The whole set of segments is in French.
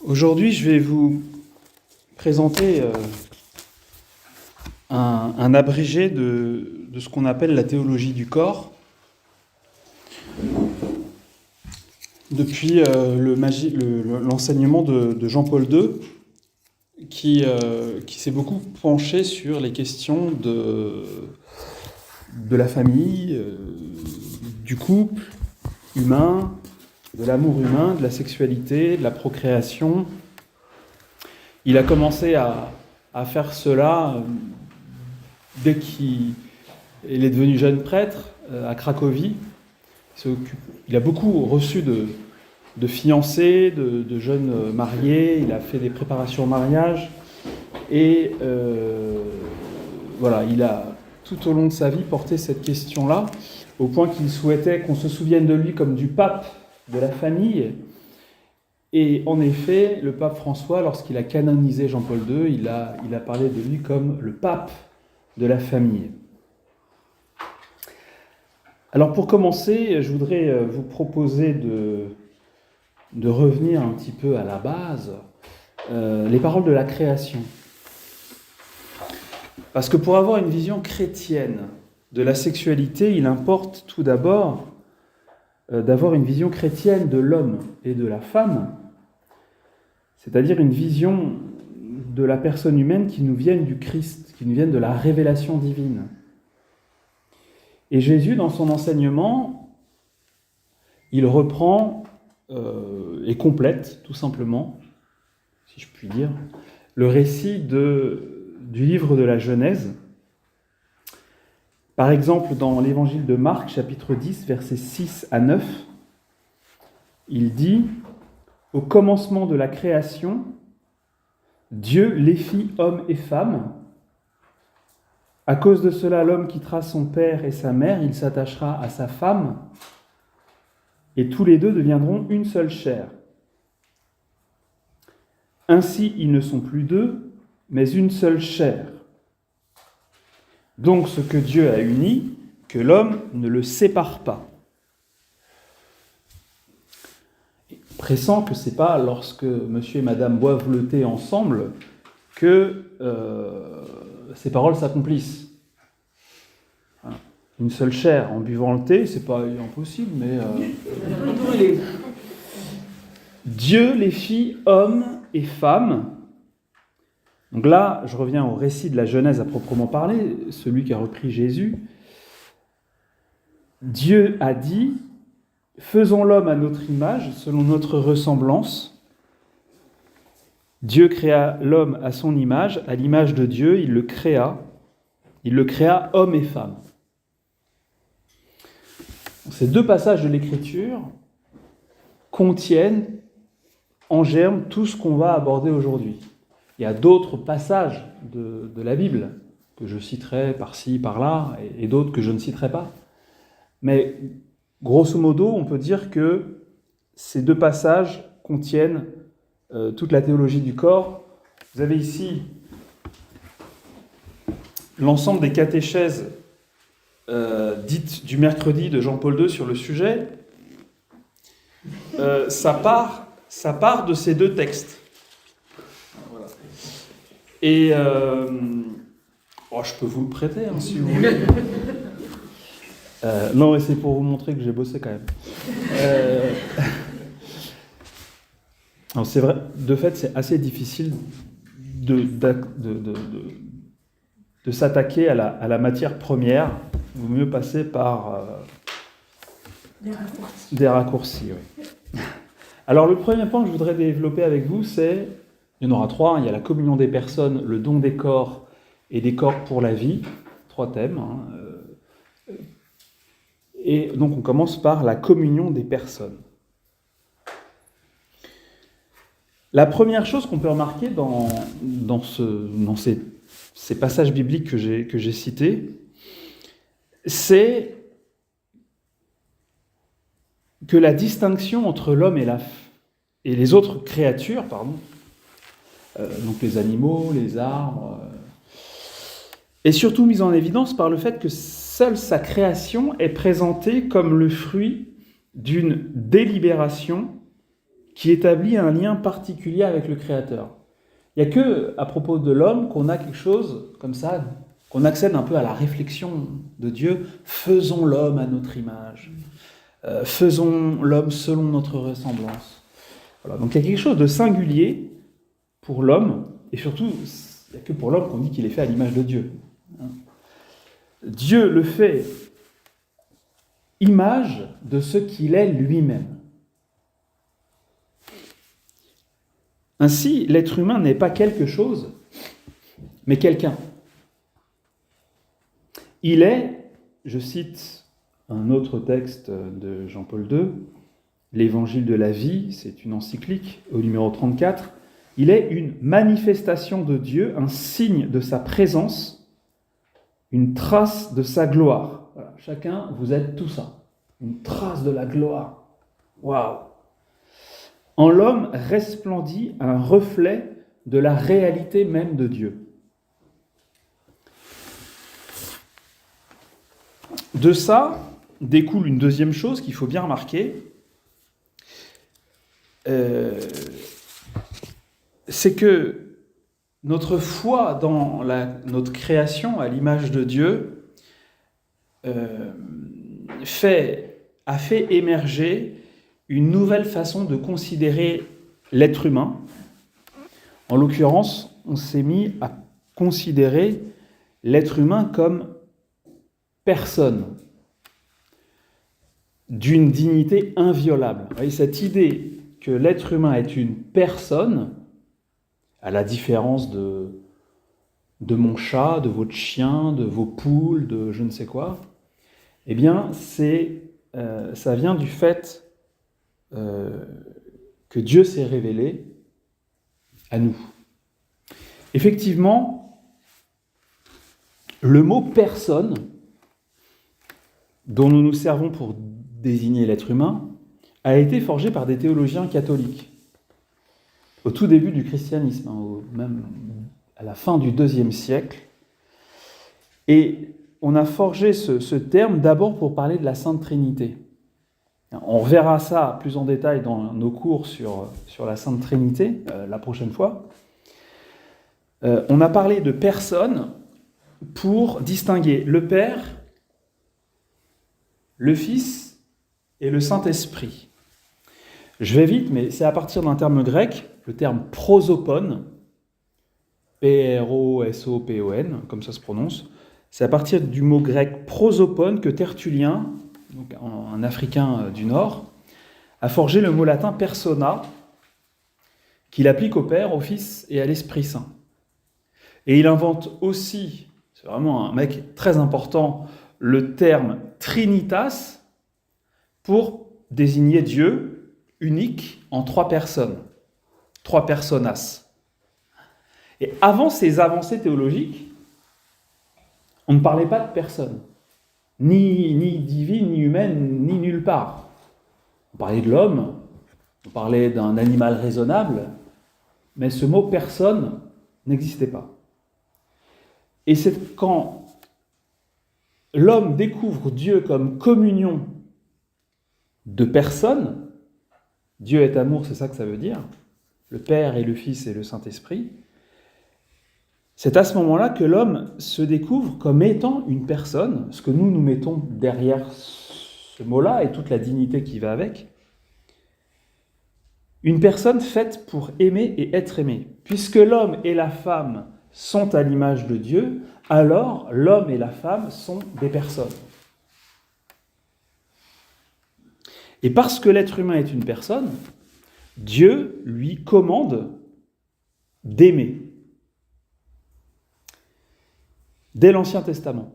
Aujourd'hui, je vais vous présenter un abrégé de ce qu'on appelle la théologie du corps depuis l'enseignement de Jean-Paul II qui s'est beaucoup penché sur les questions de la famille, du couple humain, de l'amour humain, de la sexualité, de la procréation. Il a commencé à faire cela dès qu'il est devenu jeune prêtre à Cracovie. Il a beaucoup reçu de fiancés, de jeunes mariés, il a fait des préparations au mariage et voilà, il a tout au long de sa vie porté cette question-là, au point qu'il souhaitait qu'on se souvienne de lui comme du pape de la famille. Et en effet, le pape François, lorsqu'il a canonisé Jean-Paul II, il a parlé de lui comme le pape de la famille. Alors pour commencer, je voudrais vous proposer de revenir un petit peu à la base, les paroles de la création. Parce que pour avoir une vision chrétienne de la sexualité, il importe tout d'abord d'avoir une vision chrétienne de l'homme et de la femme, c'est-à-dire une vision de la personne humaine qui nous vienne du Christ, qui nous vienne de la révélation divine. Et Jésus, dans son enseignement, il reprend et complète, tout simplement, si je puis dire, le récit du livre de la Genèse. Par exemple, dans l'évangile de Marc, chapitre 10, versets 6 à 9, il dit « Au commencement de la création, Dieu les fit hommes et femmes. À cause de cela, l'homme quittera son père et sa mère, il s'attachera à sa femme, et tous les deux deviendront une seule chair. Ainsi, ils ne sont plus deux, mais une seule chair. Donc, ce que Dieu a uni, que l'homme ne le sépare pas. » Pressant que ce n'est pas lorsque monsieur et madame boivent le thé ensemble que ces paroles s'accomplissent. Une seule chair en buvant le thé, c'est pas impossible, mais Dieu les fit hommes et femmes. Donc là, je reviens au récit de la Genèse à proprement parler, celui qui a repris Jésus. Dieu a dit « Faisons l'homme à notre image, selon notre ressemblance. » Dieu créa l'homme à son image, à l'image de Dieu, il le créa homme et femme. Ces deux passages de l'Écriture contiennent en germe tout ce qu'on va aborder aujourd'hui. Il y a d'autres passages de la Bible que je citerai par-ci, par-là, et d'autres que je ne citerai pas. Mais grosso modo, on peut dire que ces deux passages contiennent toute la théologie du corps. Vous avez ici l'ensemble des catéchèses dites du mercredi de Jean-Paul II sur le sujet. Ça part de ces deux textes. Voilà. Et je peux vous le prêter si vous voulez. Non, mais c'est pour vous montrer que j'ai bossé quand même. Alors c'est vrai, de fait, c'est assez difficile de s'attaquer à la matière première. Il vaut mieux passer par des raccourcis. Oui. Alors le premier point que je voudrais développer avec vous, il y en aura trois, il y a la communion des personnes, le don des corps et des corps pour la vie, trois thèmes. Et donc on commence par la communion des personnes. La première chose qu'on peut remarquer dans ces passages bibliques que j'ai cités, c'est que la distinction entre l'homme et les autres créatures, donc les animaux, les arbres, est surtout mise en évidence par le fait que seule sa création est présentée comme le fruit d'une délibération qui établit un lien particulier avec le Créateur. Il n'y a que à propos de l'homme qu'on a quelque chose comme ça, qu'on accède un peu à la réflexion de Dieu. Faisons l'homme à notre image. Faisons l'homme selon notre ressemblance. Voilà. Donc il y a quelque chose de singulier pour l'homme, et surtout, il n'y a que pour l'homme qu'on dit qu'il est fait à l'image de Dieu. Dieu le fait image de ce qu'il est lui-même. Ainsi, l'être humain n'est pas quelque chose, mais quelqu'un. Il est, je cite un autre texte de Jean-Paul II, l'Évangile de la vie, c'est une encyclique au numéro 34, il est une manifestation de Dieu, un signe de sa présence, une trace de sa gloire. Voilà, chacun, vous êtes tout ça, une trace de la gloire. Waouh! En l'homme resplendit un reflet de la réalité même de Dieu. De ça découle une deuxième chose qu'il faut bien remarquer, c'est que notre foi dans notre création à l'image de Dieu a fait émerger une nouvelle façon de considérer l'être humain. En l'occurrence, on s'est mis à considérer l'être humain comme personne, d'une dignité inviolable. Vous voyez, cette idée que l'être humain est une personne, à la différence de mon chat, de votre chien, de vos poules, de je ne sais quoi, eh bien, ça vient du fait que Dieu s'est révélé à nous. Effectivement, le mot « personne » dont nous nous servons pour désigner l'être humain a été forgé par des théologiens catholiques au tout début du christianisme, même à la fin du IIe siècle. Et on a forgé ce terme d'abord pour parler de la Sainte Trinité. On reverra ça plus en détail dans nos cours sur la Sainte Trinité la prochaine fois. On a parlé de personne pour distinguer le Père, le Fils et le Saint-Esprit. Je vais vite, mais c'est à partir d'un terme grec, le terme prosopone, P-R-O-S-O-P-O-N, comme ça se prononce. C'est à partir du mot grec prosopone que Tertullien, donc un Africain du Nord, a forgé le mot latin persona, qu'il applique au Père, au Fils et à l'Esprit Saint. Et il invente aussi, c'est vraiment un mec très important, le terme trinitas pour désigner Dieu unique en trois personnes, trois personas. Et avant ces avancées théologiques, on ne parlait pas de personne, ni divine, ni humaine, ni nulle part. On parlait de l'homme, on parlait d'un animal raisonnable, mais ce mot « personne » n'existait pas. Et c'est quand l'homme découvre Dieu comme communion de personnes, Dieu est amour, c'est ça que ça veut dire, le Père et le Fils et le Saint-Esprit, c'est à ce moment-là que l'homme se découvre comme étant une personne, ce que nous mettons derrière ce mot-là et toute la dignité qui va avec, une personne faite pour aimer et être aimé. Puisque l'homme et la femme sont à l'image de Dieu, alors l'homme et la femme sont des personnes. Et parce que l'être humain est une personne, Dieu lui commande d'aimer. Dès l'Ancien Testament,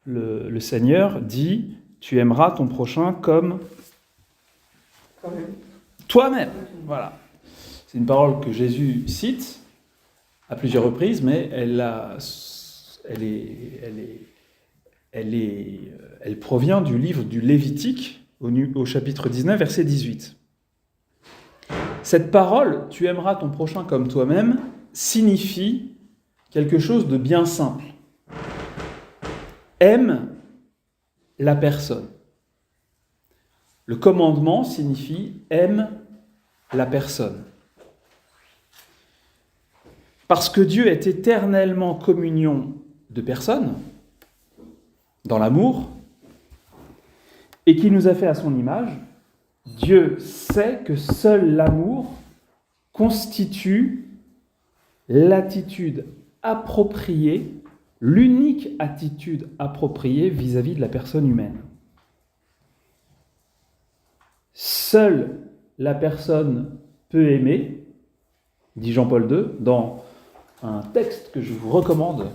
le Seigneur dit « Tu aimeras ton prochain comme toi-même ». Voilà. C'est une parole que Jésus cite à plusieurs reprises, mais elle provient du livre du Lévitique, au chapitre 19, verset 18. Cette parole « Tu aimeras ton prochain comme toi-même » signifie quelque chose de bien simple. Aime la personne. Le commandement signifie aime la personne. Parce que Dieu est éternellement communion de personnes, dans l'amour, et qu'il nous a fait à son image, Dieu sait que seul l'amour constitue l'attitude appropriée, l'unique attitude appropriée vis-à-vis de la personne humaine. Seule la personne peut aimer, dit Jean-Paul II, dans un texte que je vous recommande,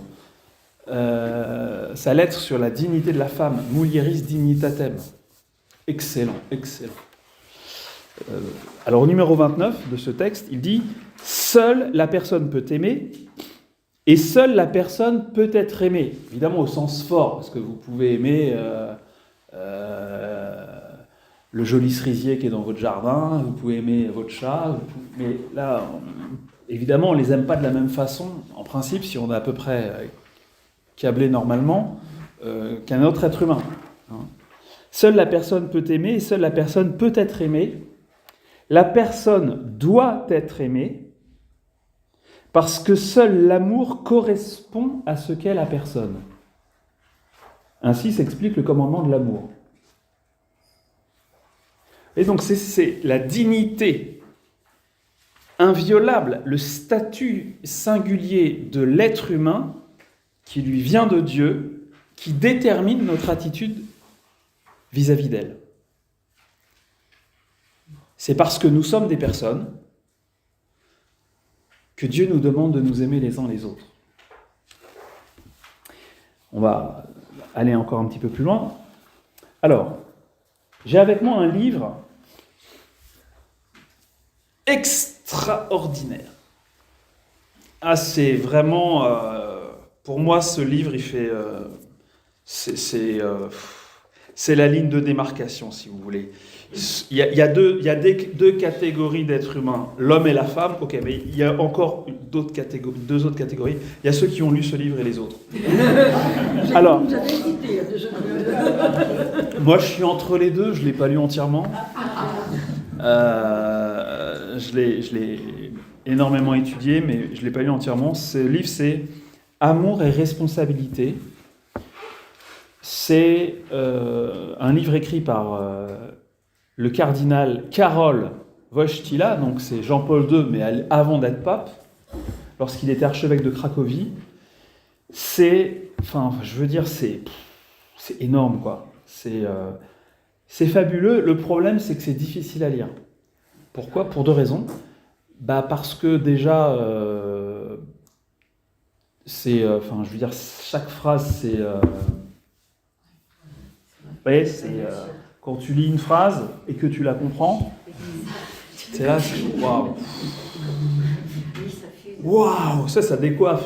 sa lettre sur la dignité de la femme, Mulieris Dignitatem. Excellent, excellent. Alors au numéro 29 de ce texte, il dit « Seule la personne peut aimer, et seule la personne peut être aimée. » Évidemment au sens fort, parce que vous pouvez aimer le joli cerisier qui est dans votre jardin, vous pouvez aimer votre chat, mais là, évidemment, on ne les aime pas de la même façon, en principe, si on est à peu près câblé normalement, qu'un autre être humain. Seule la personne peut aimer, et seule la personne peut être aimée. La personne doit être aimée, parce que seul l'amour correspond à ce qu'est la personne. Ainsi s'explique le commandement de l'amour. Et donc c'est la dignité inviolable, le statut singulier de l'être humain qui lui vient de Dieu, qui détermine notre attitude vis-à-vis d'elle. C'est parce que nous sommes des personnes que Dieu nous demande de nous aimer les uns les autres. On va aller encore un petit peu plus loin. Alors, j'ai avec moi un livre extraordinaire. Ah, c'est vraiment... pour moi, ce livre, il fait... c'est la ligne de démarcation, si vous voulez. Il y a deux catégories d'êtres humains, l'homme et la femme. Ok, mais il y a encore deux autres catégories. Il y a ceux qui ont lu ce livre et les autres. Alors, moi, je suis entre les deux. Je l'ai pas lu entièrement. Je l'ai énormément étudié, mais je l'ai pas lu entièrement. Ce livre, c'est Amour et responsabilité. C'est un livre écrit par le cardinal Karol Wojtyła, donc c'est Jean-Paul II, mais avant d'être pape, lorsqu'il était archevêque de Cracovie. C'est énorme, quoi. C'est fabuleux. Le problème, c'est que c'est difficile à lire. Pourquoi ? Pour deux raisons. Parce que déjà, chaque phrase, c'est... Vous voyez, quand tu lis une phrase et que tu la comprends, c'est là, c'est waouh! Waouh! Ça décoiffe.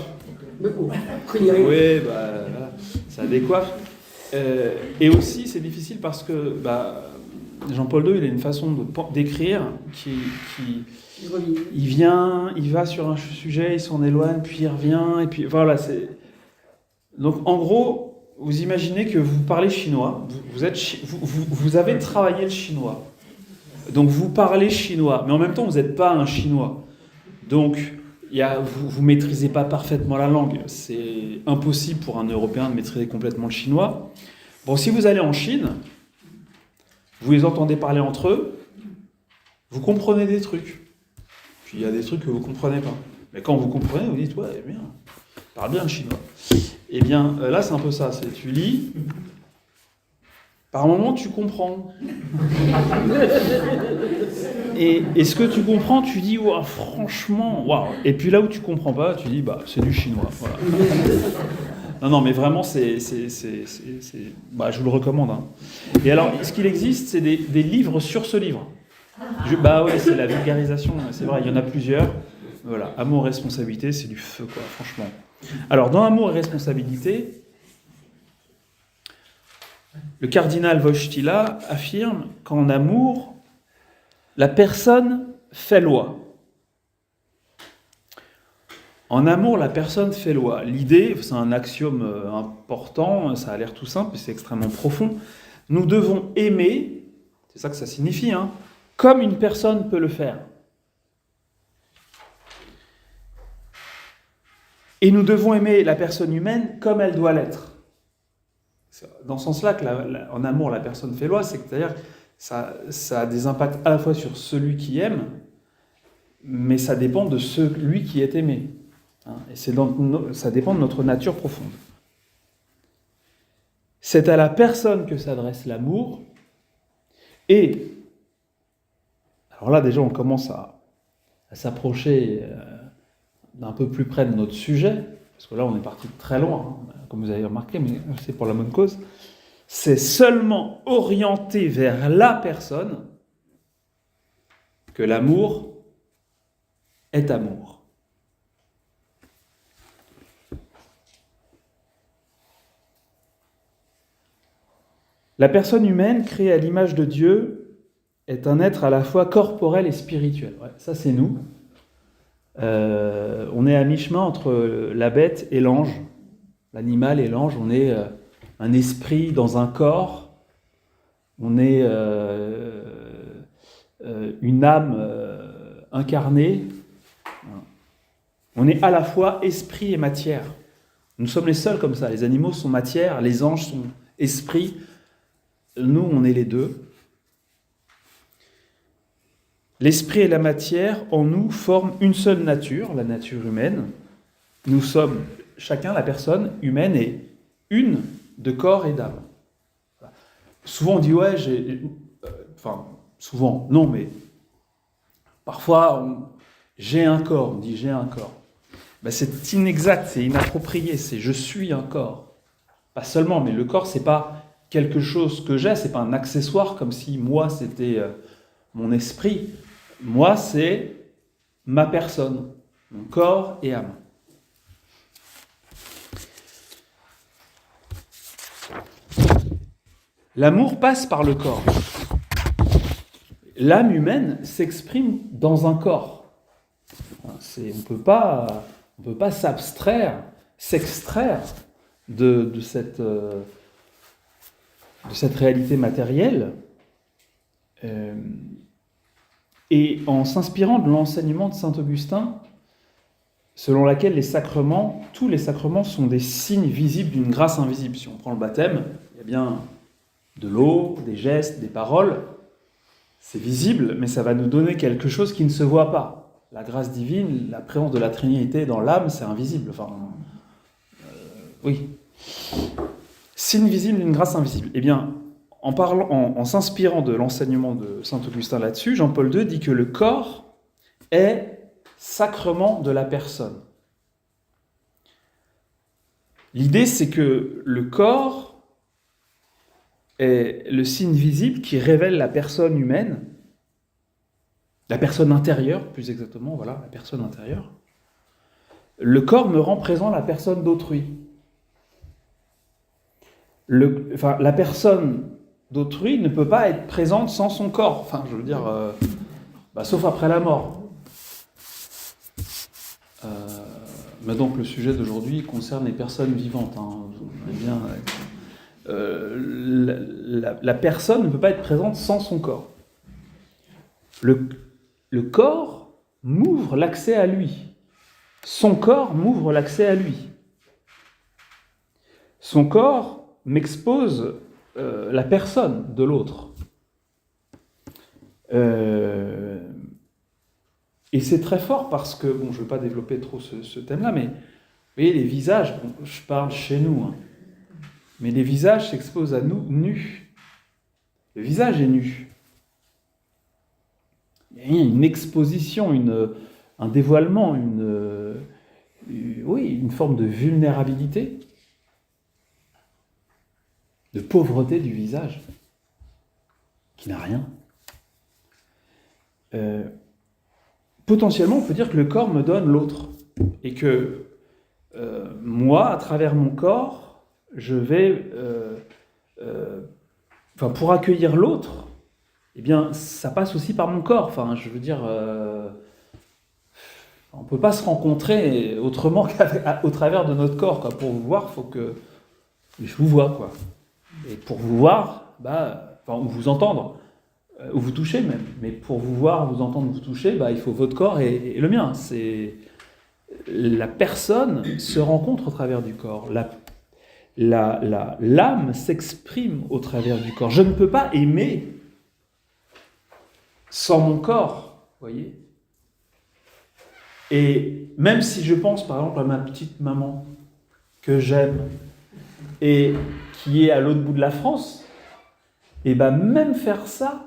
Oui, ça décoiffe. Et aussi, c'est difficile parce que Jean-Paul II, il a une façon d'écrire qui il va sur un sujet, il s'en éloigne, puis il revient, et puis voilà. Donc, en gros, vous imaginez que vous parlez chinois, vous avez travaillé le chinois, donc vous parlez chinois, mais en même temps vous n'êtes pas un chinois, donc vous ne maîtrisez pas parfaitement la langue, c'est impossible pour un Européen de maîtriser complètement le chinois. Bon, si vous allez en Chine, vous les entendez parler entre eux, vous comprenez des trucs, puis il y a des trucs que vous ne comprenez pas, mais quand vous comprenez, vous dites « ouais, bien, parle bien le chinois ». Eh bien, là, c'est un peu ça. Tu lis, par moment, tu comprends. Et ce que tu comprends, tu dis, wow, franchement, waouh. Et puis là où tu comprends pas, tu dis, c'est du chinois. Voilà. Non, mais vraiment, je vous le recommande. Hein. Et alors, ce qu'il existe, c'est des livres sur ce livre. C'est la vulgarisation, c'est vrai, il y en a plusieurs. Voilà, Amour et responsabilité, c'est du feu, quoi, franchement. Alors, dans Amour et responsabilité, le cardinal Wojtyła affirme qu'en amour, la personne fait loi. En amour, la personne fait loi. L'idée, c'est un axiome important, ça a l'air tout simple, mais c'est extrêmement profond. Nous devons aimer, c'est ça que ça signifie, comme une personne peut le faire. Et nous devons aimer la personne humaine comme elle doit l'être. C'est dans ce sens-là en amour, la personne fait loi, c'est-à-dire ça a des impacts à la fois sur celui qui aime, mais ça dépend de celui qui est aimé. Et ça dépend de notre nature profonde. C'est à la personne que s'adresse l'amour, et alors là déjà on commence à s'approcher d'un peu plus près de notre sujet, parce que là on est parti de très loin, comme vous avez remarqué, mais c'est pour la bonne cause. C'est seulement orienté vers la personne que l'amour est amour. La personne humaine, créée à l'image de Dieu, est un être à la fois corporel et spirituel. Ouais, ça, c'est nous. On est à mi-chemin entre la bête et l'ange, l'animal et l'ange. On est un esprit dans un corps. On est une âme incarnée. On est à la fois esprit et matière. Nous sommes les seuls comme ça. Les animaux sont matière, les anges sont esprit. Nous, on est les deux. L'esprit et la matière, en nous, forment une seule nature, la nature humaine. Nous sommes, chacun, la personne humaine est une de corps et d'âme. Souvent, on dit, ouais, souvent, non, mais parfois, j'ai un corps, on dit, j'ai un corps. Ben, c'est inexact, c'est inapproprié, c'est je suis un corps. Pas seulement, mais le corps, c'est pas quelque chose que j'ai, c'est pas un accessoire, comme si moi, c'était mon esprit. Moi, c'est ma personne, mon corps et âme. L'amour passe par le corps. L'âme humaine s'exprime dans un corps. On ne peut pas s'extraire de cette réalité matérielle. Et en s'inspirant de l'enseignement de saint Augustin, selon laquelle tous les sacrements sont des signes visibles d'une grâce invisible. Si on prend le baptême, il y a bien de l'eau, des gestes, des paroles. C'est visible, mais ça va nous donner quelque chose qui ne se voit pas. La grâce divine, la présence de la Trinité dans l'âme, c'est invisible. Oui. Signe visible d'une grâce invisible. Eh bien, en s'inspirant de l'enseignement de saint Augustin là-dessus, Jean-Paul II dit que le corps est sacrement de la personne. L'idée, c'est que le corps est le signe visible qui révèle la personne humaine, la personne intérieure, plus exactement, voilà, la personne intérieure. Le corps me rend présent la personne d'autrui. La personne d'autrui ne peut pas être présente sans son corps. Sauf après la mort. Mais donc le sujet d'aujourd'hui concerne les personnes vivantes. La personne ne peut pas être présente sans son corps. Le corps m'ouvre l'accès à lui. Son corps m'ouvre l'accès à lui. Son corps m'expose la personne de l'autre. Et c'est très fort parce que, je ne vais pas développer trop ce thème-là, mais vous voyez, les visages, je parle chez nous, mais les visages s'exposent à nous nus. Le visage est nu. Il y a une exposition, un dévoilement, une forme de vulnérabilité, de pauvreté du visage, qui n'a rien. Potentiellement, on peut dire que le corps me donne l'autre, et que moi, à travers mon corps, je vais, pour accueillir l'autre, eh bien, ça passe aussi par mon corps. On ne peut pas se rencontrer autrement qu'au travers de notre corps, quoi. Pour vous voir, il faut que je vous vois, quoi. Et pour vous voir, ou vous entendre, ou vous toucher même. Mais pour vous voir, vous entendre, vous toucher, il faut votre corps et le mien. la personne se rencontre au travers du corps. L'âme s'exprime au travers du corps. Je ne peux pas aimer sans mon corps, vous voyez. Et même si je pense par exemple à ma petite maman que j'aime et qui est à l'autre bout de la France, et ben même faire ça,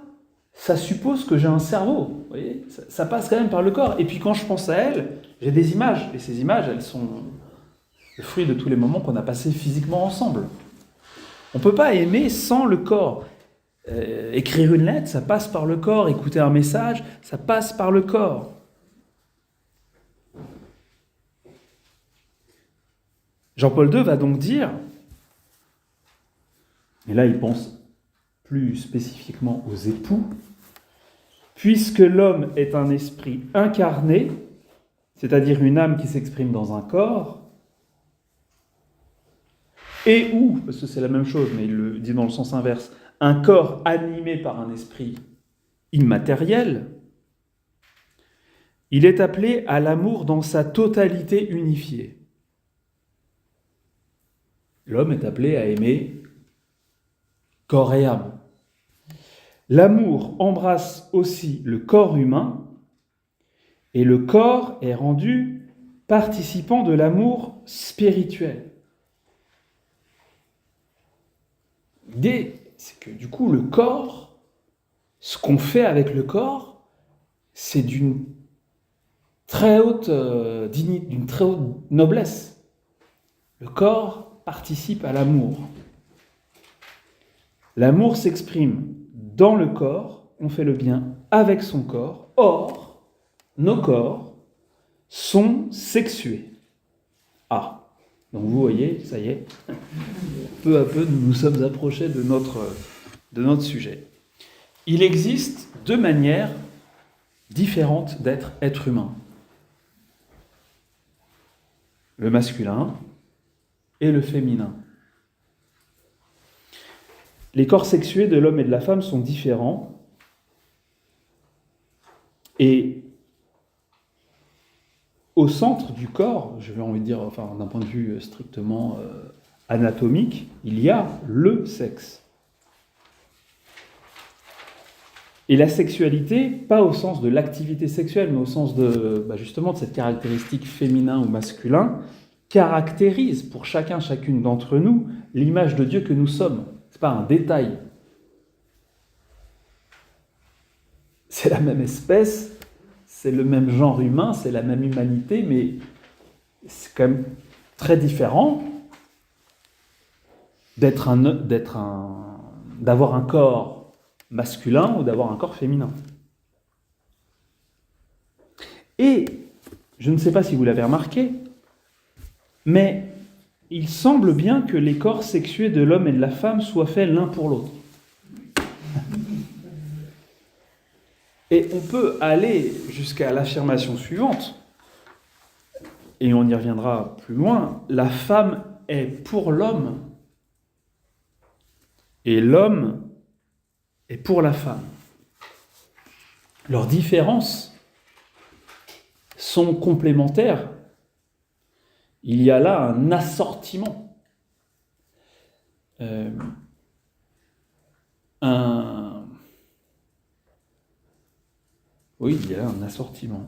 ça suppose que j'ai un cerveau, vous voyez, ça passe quand même par le corps. Et puis quand je pense à elle, j'ai des images, et ces images, elles sont le fruit de tous les moments qu'on a passés physiquement ensemble. On ne peut pas aimer sans le corps. Écrire une lettre, ça passe par le corps. Écouter un message, ça passe par le corps. Jean-Paul II va donc dire, et là il pense plus spécifiquement aux époux, puisque l'homme est un esprit incarné, c'est-à-dire une âme qui s'exprime dans un corps, et ou, parce que c'est la même chose, mais il le dit dans le sens inverse, un corps animé par un esprit immatériel, il est appelé à l'amour dans sa totalité unifiée. L'homme est appelé à aimer corps et âme. L'amour embrasse aussi le corps humain, et le corps est rendu participant de l'amour spirituel. L'idée, c'est que du coup, le corps, ce qu'on fait avec le corps, c'est d'une très haute dignité, d'une très haute noblesse. Le corps participe à l'amour. L'amour s'exprime dans le corps, on fait le bien avec son corps. Or, nos corps sont sexués. Ah, donc vous voyez, ça y est, peu à peu, nous nous sommes approchés de notre sujet. Il existe deux manières différentes d'être être humain. Le masculin et le féminin. Les corps sexués de l'homme et de la femme sont différents. Et au centre du corps, je vais envie de dire, enfin, d'un point de vue strictement anatomique, il y a le sexe. Et la sexualité, pas au sens de l'activité sexuelle, mais au sens justement de cette caractéristique féminin ou masculin, caractérise pour chacune d'entre nous l'image de Dieu que nous sommes. Ce n'est pas un détail. C'est la même espèce, c'est le même genre humain, c'est la même humanité, mais c'est quand même très différent d'avoir un corps masculin ou d'avoir un corps féminin. Et, je ne sais pas si vous l'avez remarqué, mais il semble bien que les corps sexués de l'homme et de la femme soient faits l'un pour l'autre. Et on peut aller jusqu'à l'affirmation suivante, et on y reviendra plus loin, la femme est pour l'homme, et l'homme est pour la femme. Leurs différences sont complémentaires. Il y a là un assortiment. Oui, il y a là un assortiment.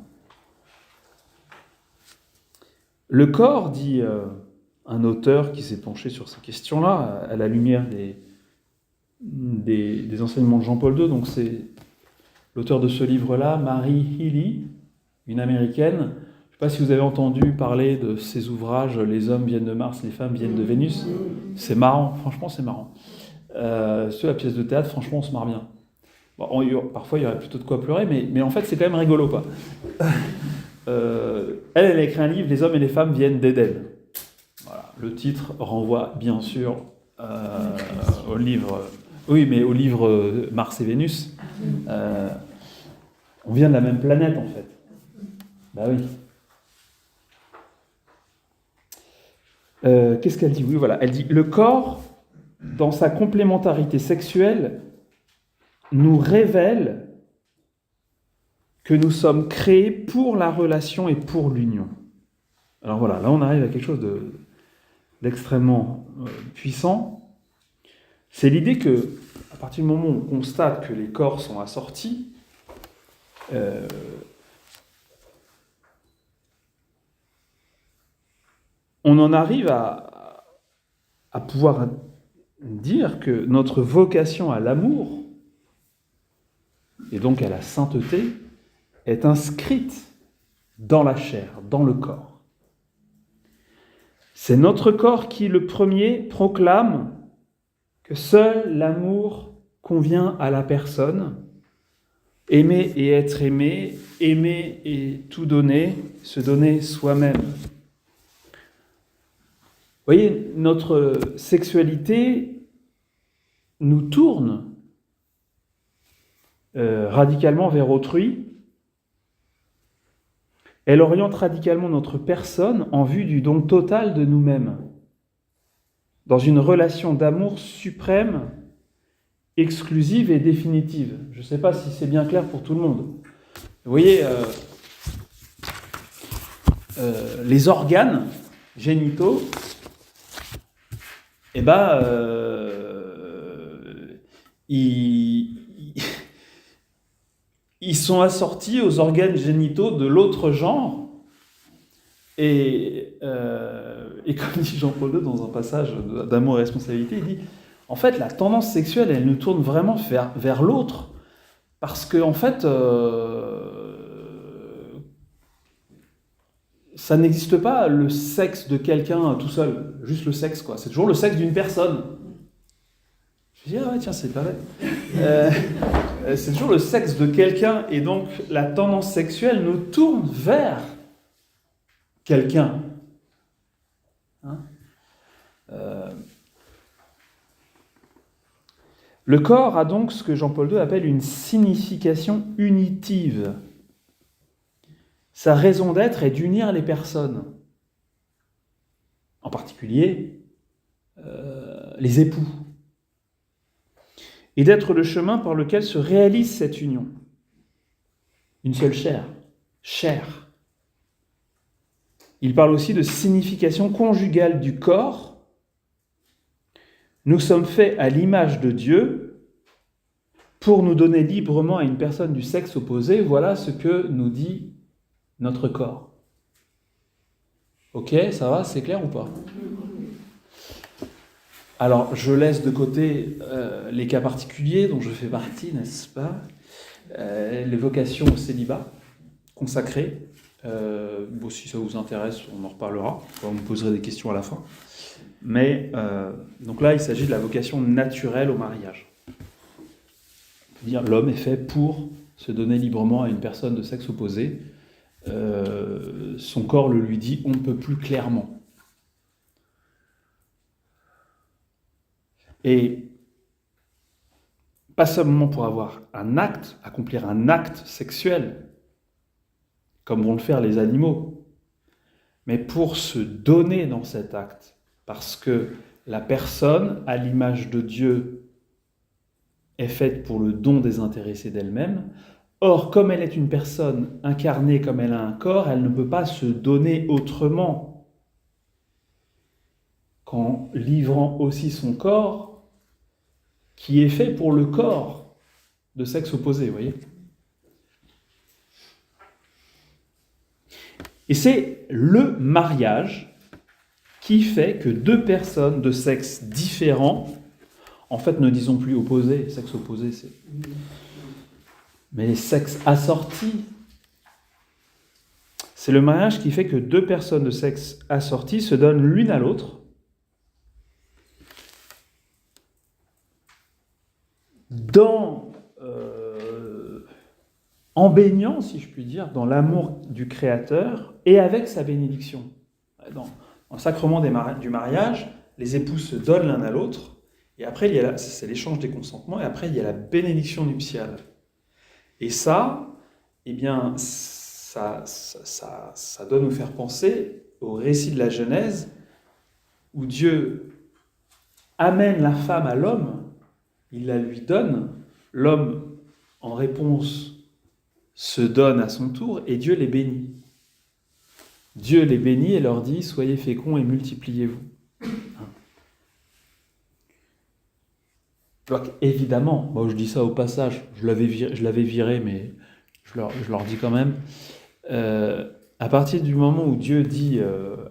Le corps, dit un auteur qui s'est penché sur ces questions-là, à la lumière des enseignements de Jean-Paul II, donc c'est l'auteur de ce livre-là, Mary Healy, une Américaine. Je ne sais pas si vous avez entendu parler de ces ouvrages, Les hommes viennent de Mars, les femmes viennent de Vénus. C'est marrant, franchement c'est marrant. La pièce de théâtre, franchement on se marre bien. Bon, parfois il y aurait plutôt de quoi pleurer, mais en fait c'est quand même rigolo, quoi. Elle a écrit un livre, Les hommes et les femmes viennent d'Éden. Voilà. Le titre renvoie bien sûr au livre... Oui, mais au livre Mars et Vénus. On vient de la même planète, en fait. Bah oui. Qu'est-ce qu'elle dit ? Oui, voilà. Elle dit « Le corps, dans sa complémentarité sexuelle, nous révèle que nous sommes créés pour la relation et pour l'union. Alors voilà, là on arrive à quelque chose d'extrêmement puissant. C'est l'idée que, à partir du moment où on constate que les corps sont assortis, on en arrive à pouvoir dire que notre vocation à l'amour, et donc à la sainteté, est inscrite dans la chair, dans le corps. C'est notre corps qui, le premier, proclame que seul l'amour convient à la personne. Aimer et être aimé, aimer et tout donner, se donner soi-même. Vous voyez, notre sexualité nous tourne radicalement vers autrui. Elle oriente radicalement notre personne en vue du don total de nous-mêmes, dans une relation d'amour suprême, exclusive et définitive. Je ne sais pas si c'est bien clair pour tout le monde. Vous voyez, les organes génitaux, eh ben, ils sont assortis aux organes génitaux de l'autre genre. Et comme dit Jean-Paul II dans un passage d'Amour et responsabilité, il dit, en fait, la tendance sexuelle, elle nous tourne vraiment vers l'autre, parce que, en fait, ça n'existe pas le sexe de quelqu'un tout seul, juste le sexe, quoi. C'est toujours le sexe d'une personne. Je me dis, ah ouais, tiens, c'est pas vrai. C'est toujours le sexe de quelqu'un, et donc la tendance sexuelle nous tourne vers quelqu'un. Hein, le corps a donc ce que Jean-Paul II appelle une signification unitive. Sa raison d'être est d'unir les personnes, en particulier les époux, et d'être le chemin par lequel se réalise cette union. Une seule chair. Il parle aussi de signification conjugale du corps. Nous sommes faits à l'image de Dieu pour nous donner librement à une personne du sexe opposé. Voilà ce que nous dit notre corps. Ok, ça va, c'est clair ou pas ? Alors, je laisse de côté les cas particuliers dont je fais partie, n'est-ce pas ? Les vocations au célibat consacré. Bon, si ça vous intéresse, on en reparlera. Vous me poserez des questions à la fin. Mais donc là, il s'agit de la vocation naturelle au mariage. On peut dire l'homme est fait pour se donner librement à une personne de sexe opposé. Son corps le lui dit on ne peut plus clairement. Et pas seulement pour avoir un acte, accomplir un acte sexuel, comme vont le faire les animaux, mais pour se donner dans cet acte, parce que la personne, à l'image de Dieu, est faite pour le don désintéressé d'elle-même. Or, comme elle est une personne incarnée, comme elle a un corps, elle ne peut pas se donner autrement qu'en livrant aussi son corps, qui est fait pour le corps de sexe opposé, vous voyez ? Et c'est le mariage qui fait que deux personnes de sexe différent, en fait ne disons plus opposés, sexe opposé c'est... mais les sexes assortis, c'est le mariage qui fait que deux personnes de sexe assortis se donnent l'une à l'autre en baignant, si je puis dire, dans l'amour du Créateur et avec sa bénédiction. Dans le sacrement du mariage, les époux se donnent l'un à l'autre, et après, c'est l'échange des consentements, et après, il y a la bénédiction nuptiale. Et ça, eh bien, ça doit nous faire penser au récit de la Genèse, où Dieu amène la femme à l'homme, il la lui donne, l'homme, en réponse, se donne à son tour, et Dieu les bénit. Dieu les bénit et leur dit « Soyez féconds et multipliez-vous ». Donc, évidemment, moi je dis ça au passage, je l'avais viré, mais je leur dis quand même, à partir du moment où Dieu dit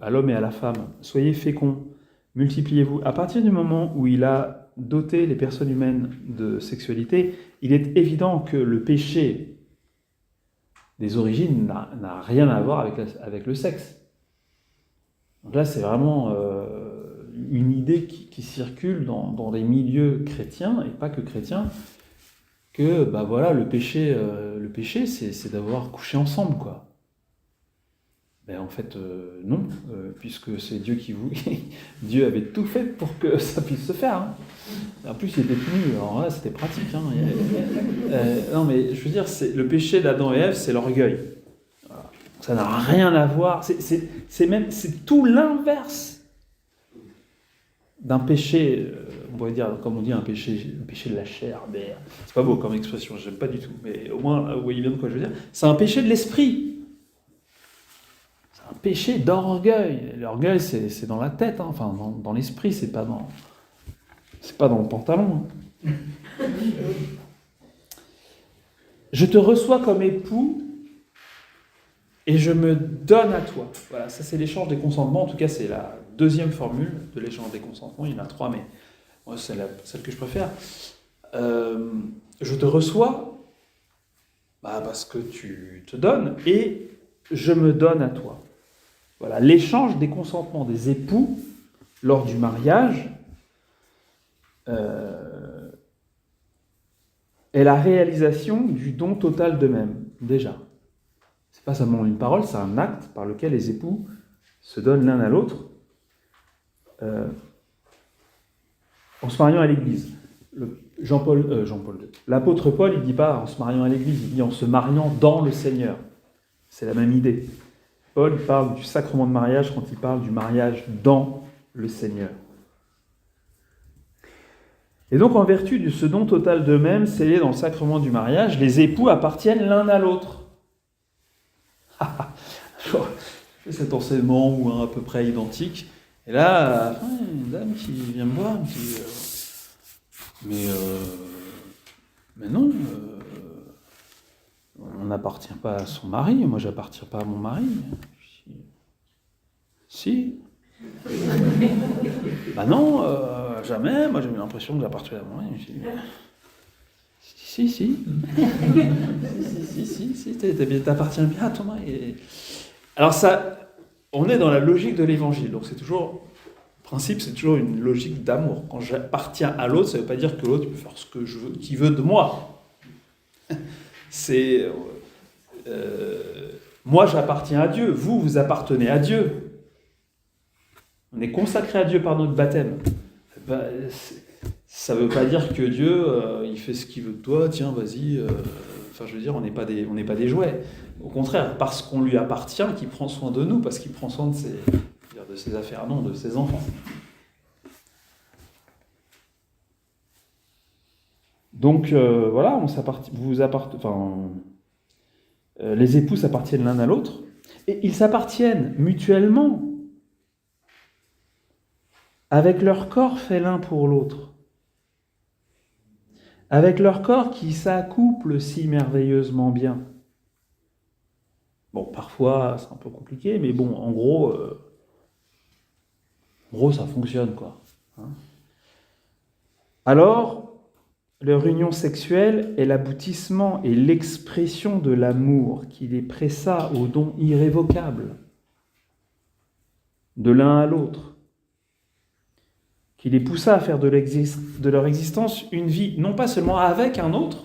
à l'homme et à la femme « Soyez féconds, multipliez-vous », à partir du moment où il a doté les personnes humaines de sexualité, il est évident que le péché des origines n'a rien à voir avec le sexe. Donc là, c'est vraiment une idée qui circule dans les milieux chrétiens, et pas que chrétiens, que voilà, le péché c'est d'avoir couché ensemble, quoi. Ben, en fait, non, puisque c'est Dieu qui vous... Dieu avait tout fait pour que ça puisse se faire. Hein. En plus, il était tout nu, alors là, c'était pratique. Hein. Non, mais je veux dire, le péché d'Adam et Ève, c'est l'orgueil. Voilà. Ça n'a rien à voir, c'est tout l'inverse d'un péché, on pourrait dire, comme on dit, un péché de la chair, mais c'est pas beau comme expression, j'aime pas du tout, mais au moins, vous voyez bien de quoi je veux dire. C'est un péché de l'esprit. Un péché d'orgueil. L'orgueil, c'est dans la tête, hein. Enfin, dans l'esprit, c'est pas dans le pantalon. Hein. Je te reçois comme époux et je me donne à toi. Voilà, ça c'est l'échange des consentements. En tout cas, c'est la deuxième formule de l'échange des consentements. Il y en a 3, mais moi, c'est celle que je préfère. Je te reçois parce que tu te donnes et je me donne à toi. Voilà, l'échange des consentements des époux lors du mariage est la réalisation du don total d'eux-mêmes, déjà. C'est pas seulement une parole, c'est un acte par lequel les époux se donnent l'un à l'autre en se mariant à l'église. L'apôtre Paul, il ne dit pas en se mariant à l'église, il dit en se mariant dans le Seigneur. C'est la même idée. Paul parle du sacrement de mariage quand il parle du mariage dans le Seigneur. Et donc, en vertu de ce don total d'eux-mêmes, scellé dans le sacrement du mariage, les époux appartiennent l'un à l'autre. Je fais cet enseignement ou un à peu près identique, et là, une dame qui vient me voir, me dit mais non, on n'appartient pas à son mari, moi j'appartiens pas à mon mari. Si. Non, jamais, moi j'avais l'impression que j'appartenais à mon mari. Si, t'appartiens bien à ton mari. Alors ça, on est dans la logique de l'évangile, donc c'est toujours, le principe c'est toujours une logique d'amour. Quand j'appartiens à l'autre, ça ne veut pas dire que l'autre peut faire ce que je veux, qu'il veut de moi. C'est... moi j'appartiens à Dieu, vous appartenez à Dieu. On est consacré à Dieu par notre baptême. Ça ne veut pas dire que Dieu, il fait ce qu'il veut de toi, tiens, vas-y. Je veux dire, on n'est pas des jouets. Au contraire, parce qu'on lui appartient, qu'il prend soin de nous, parce qu'il prend soin de ses affaires, non, de ses enfants. Donc, voilà, les époux s'appartiennent l'un à l'autre, et ils s'appartiennent mutuellement, avec leur corps fait l'un pour l'autre. Avec leur corps qui s'accouple si merveilleusement bien. Bon, parfois, c'est un peu compliqué, mais bon, en gros, ça fonctionne, quoi. Hein. Alors, leur union sexuelle est l'aboutissement et l'expression de l'amour qui les pressa au don irrévocable de l'un à l'autre, qui les poussa à faire de leur existence une vie, non pas seulement avec un autre,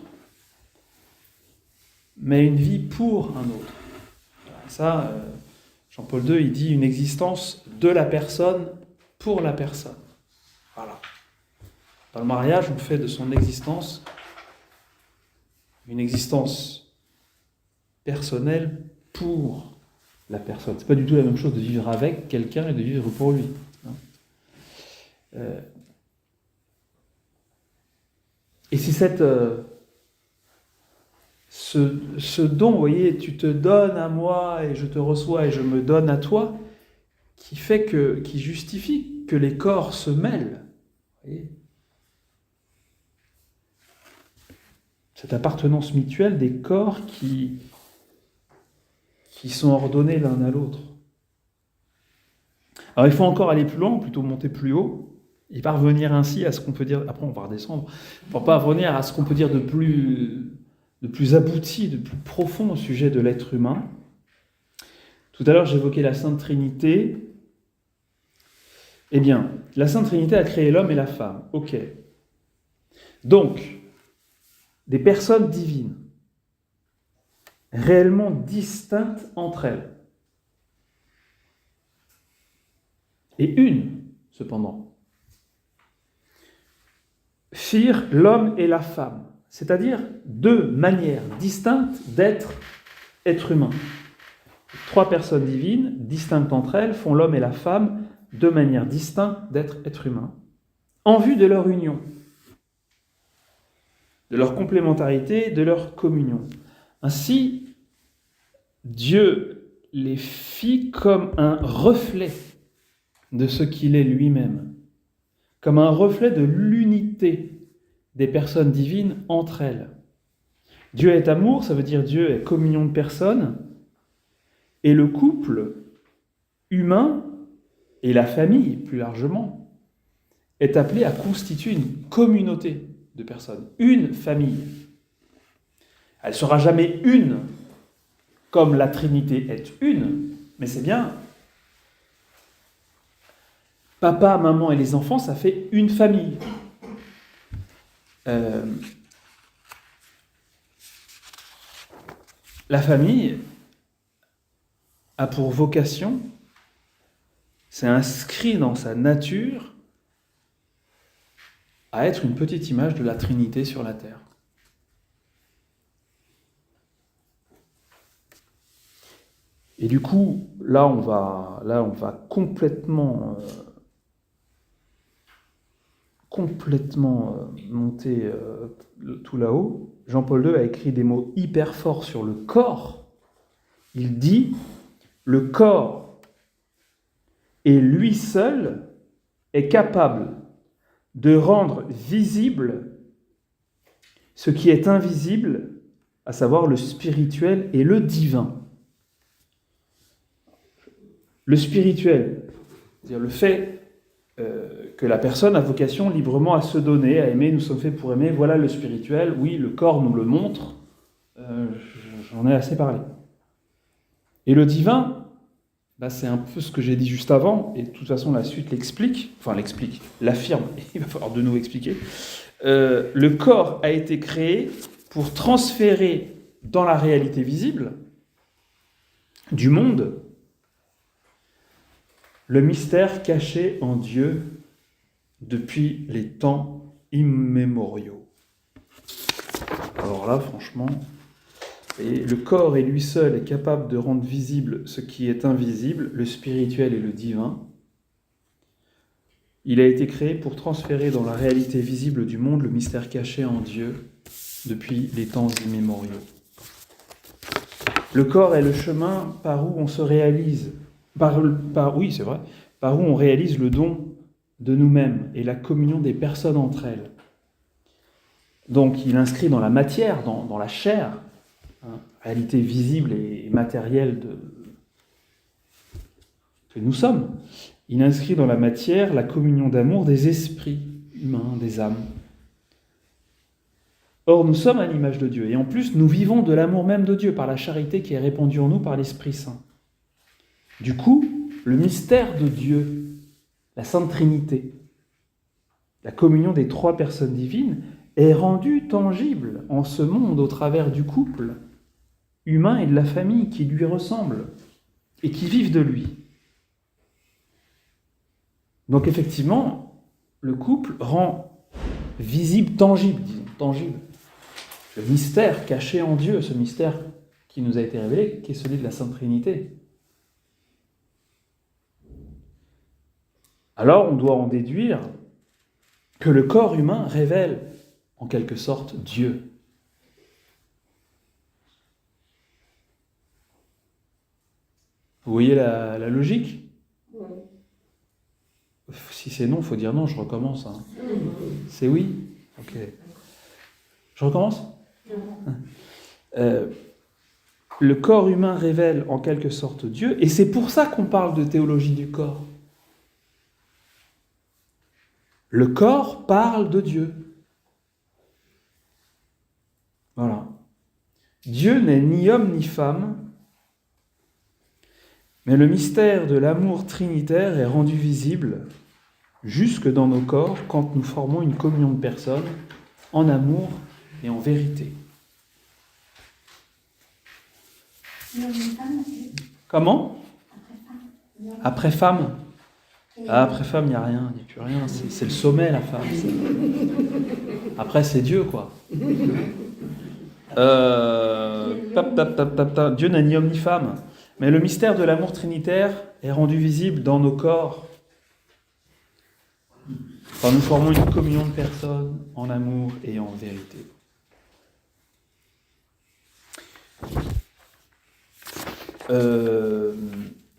mais une vie pour un autre. Ça, Jean-Paul II, il dit une existence de la personne pour la personne. Voilà. Dans le mariage, on fait de son existence une existence personnelle pour la personne. C'est pas du tout la même chose de vivre avec quelqu'un et de vivre pour lui. Et c'est ce don, vous voyez, tu te donnes à moi et je te reçois et je me donne à toi, qui justifie que les corps se mêlent. Vous voyez, cette appartenance mutuelle des corps qui sont ordonnés l'un à l'autre. Alors il faut encore aller plus loin, plutôt monter plus haut, et parvenir ainsi à ce qu'on peut dire, après on va redescendre, pour parvenir à ce qu'on peut dire de plus abouti, de plus profond au sujet de l'être humain. Tout à l'heure j'évoquais la Sainte Trinité. Eh bien, la Sainte Trinité a créé l'homme et la femme. Ok. Donc, des personnes divines, réellement distinctes entre elles. Et une, cependant, firent l'homme et la femme, c'est-à-dire deux manières distinctes d'être être humain. Trois personnes divines, distinctes entre elles, font l'homme et la femme, deux manières distinctes d'être être humain, en vue de leur union, de leur complémentarité, de leur communion. Ainsi, Dieu les fit comme un reflet de ce qu'il est lui-même, comme un reflet de l'unité des personnes divines entre elles. Dieu est amour, ça veut dire Dieu est communion de personnes, et le couple humain, et la famille plus largement, est appelé à constituer une communauté de personnes, une famille. Elle ne sera jamais une comme la Trinité est une, mais c'est bien papa, maman et les enfants, ça fait une famille. La famille a pour vocation, c'est inscrit dans sa nature, à être une petite image de la Trinité sur la terre. Et du coup, là on va complètement monter tout là-haut. Jean-Paul II a écrit des mots hyper forts sur le corps. Il dit « Le corps, et lui seul, est capable de rendre visible ce qui est invisible, à savoir le spirituel et le divin. » Le spirituel, c'est-à-dire le fait que la personne a vocation librement à se donner, à aimer, nous sommes faits pour aimer, voilà le spirituel, oui, le corps nous le montre, j'en ai assez parlé. Et le divin, c'est un peu ce que j'ai dit juste avant, et de toute façon la suite l'affirme, il va falloir de nouveau expliquer. Le corps a été créé pour transférer dans la réalité visible du monde le mystère caché en Dieu depuis les temps immémoriaux. Alors là, franchement, le corps et lui seul est capable de rendre visible ce qui est invisible, le spirituel et le divin. Il a été créé pour transférer dans la réalité visible du monde le mystère caché en Dieu depuis les temps immémoriaux. Le corps est le chemin par où on se réalise, par où on réalise le don de nous-mêmes et la communion des personnes entre elles. Donc il inscrit dans la matière, dans la chair, réalité visible et matérielle que nous sommes, il inscrit dans la matière la communion d'amour des esprits humains, des âmes. Or, nous sommes à l'image de Dieu, et en plus, nous vivons de l'amour même de Dieu, par la charité qui est répandue en nous par l'Esprit Saint. Du coup, le mystère de Dieu, la Sainte Trinité, la communion des trois personnes divines, est rendu tangible en ce monde au travers du couple humain et de la famille qui lui ressemblent et qui vivent de lui. Donc effectivement, le couple rend visible, tangible, le mystère caché en Dieu, ce mystère qui nous a été révélé, qui est celui de la Sainte Trinité. Alors on doit en déduire que le corps humain révèle en quelque sorte Dieu. Vous voyez la logique? Oui. Si c'est non, il faut dire non, je recommence. Hein. C'est oui? Ok. Je recommence? Le corps humain révèle en quelque sorte Dieu, et c'est pour ça qu'on parle de théologie du corps. Le corps parle de Dieu. Voilà. Dieu n'est ni homme ni femme, mais le mystère de l'amour trinitaire est rendu visible jusque dans nos corps quand nous formons une communion de personnes en amour et en vérité. Comment? Après femme? Ah, après femme, il n'y a rien, il n'y a plus rien. C'est le sommet, la femme. Après, c'est Dieu, quoi. Dieu n'a ni homme ni femme. Mais le mystère de l'amour trinitaire est rendu visible dans nos corps. Quand nous formons une communion de personnes en amour et en vérité.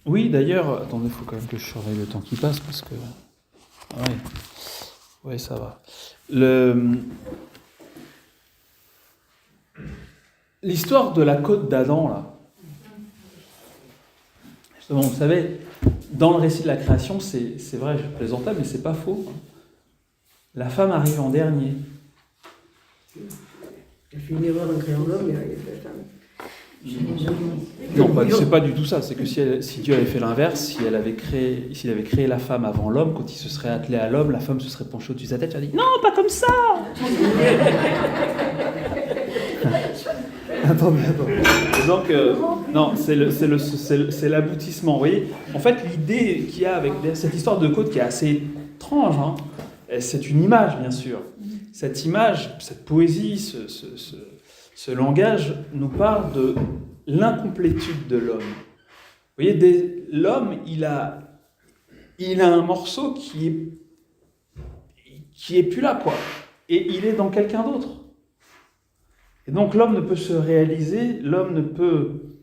Oui, d'ailleurs, attendez, il faut quand même que je surveille le temps qui passe, parce que... Oui, ça va. L'histoire de la côte d'Adam, là, justement, vous savez, dans le récit de la création, c'est vrai, je plaisantais, mais c'est pas faux. La femme arrive en dernier. Elle fait une erreur en créant l'homme, il y a la femme. Non, c'est pas du tout ça. C'est que si Dieu avait fait l'inverse, s'il avait créé la femme avant l'homme, quand il se serait attelé à l'homme, la femme se serait penchée au-dessus de sa tête, elle a dit « Non, pas comme ça !» Attendez. Donc, non, c'est l'aboutissement. Vous voyez, en fait, l'idée qu'il y a avec cette histoire de côte qui est assez étrange, hein, c'est une image, bien sûr. Cette image, cette poésie, ce langage nous parle de l'incomplétude de l'homme. Vous voyez, l'homme, il a un morceau qui est plus là, quoi. Et il est dans quelqu'un d'autre. Et donc l'homme ne peut se réaliser, l'homme ne peut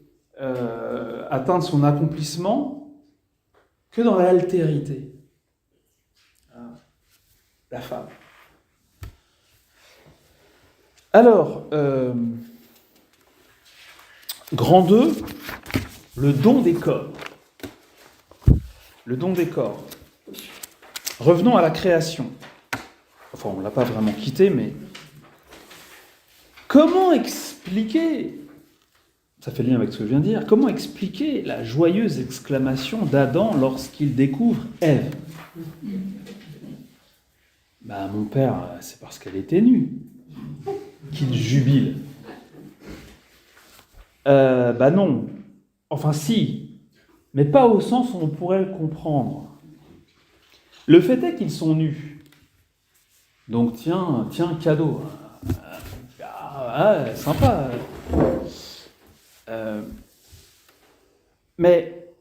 atteindre son accomplissement que dans l'altérité. La femme. Alors, grand 2, le don des corps. Le don des corps. Revenons à la création. Enfin, on ne l'a pas vraiment quitté, mais... Comment expliquer, ça fait lien avec ce que je viens de dire, comment expliquer la joyeuse exclamation d'Adam lorsqu'il découvre Ève? Mon père, c'est parce qu'elle était nue qu'il jubile. Non. Enfin si, mais pas au sens où on pourrait le comprendre. Le fait est qu'ils sont nus. Donc tiens, cadeau. Sympa. Mais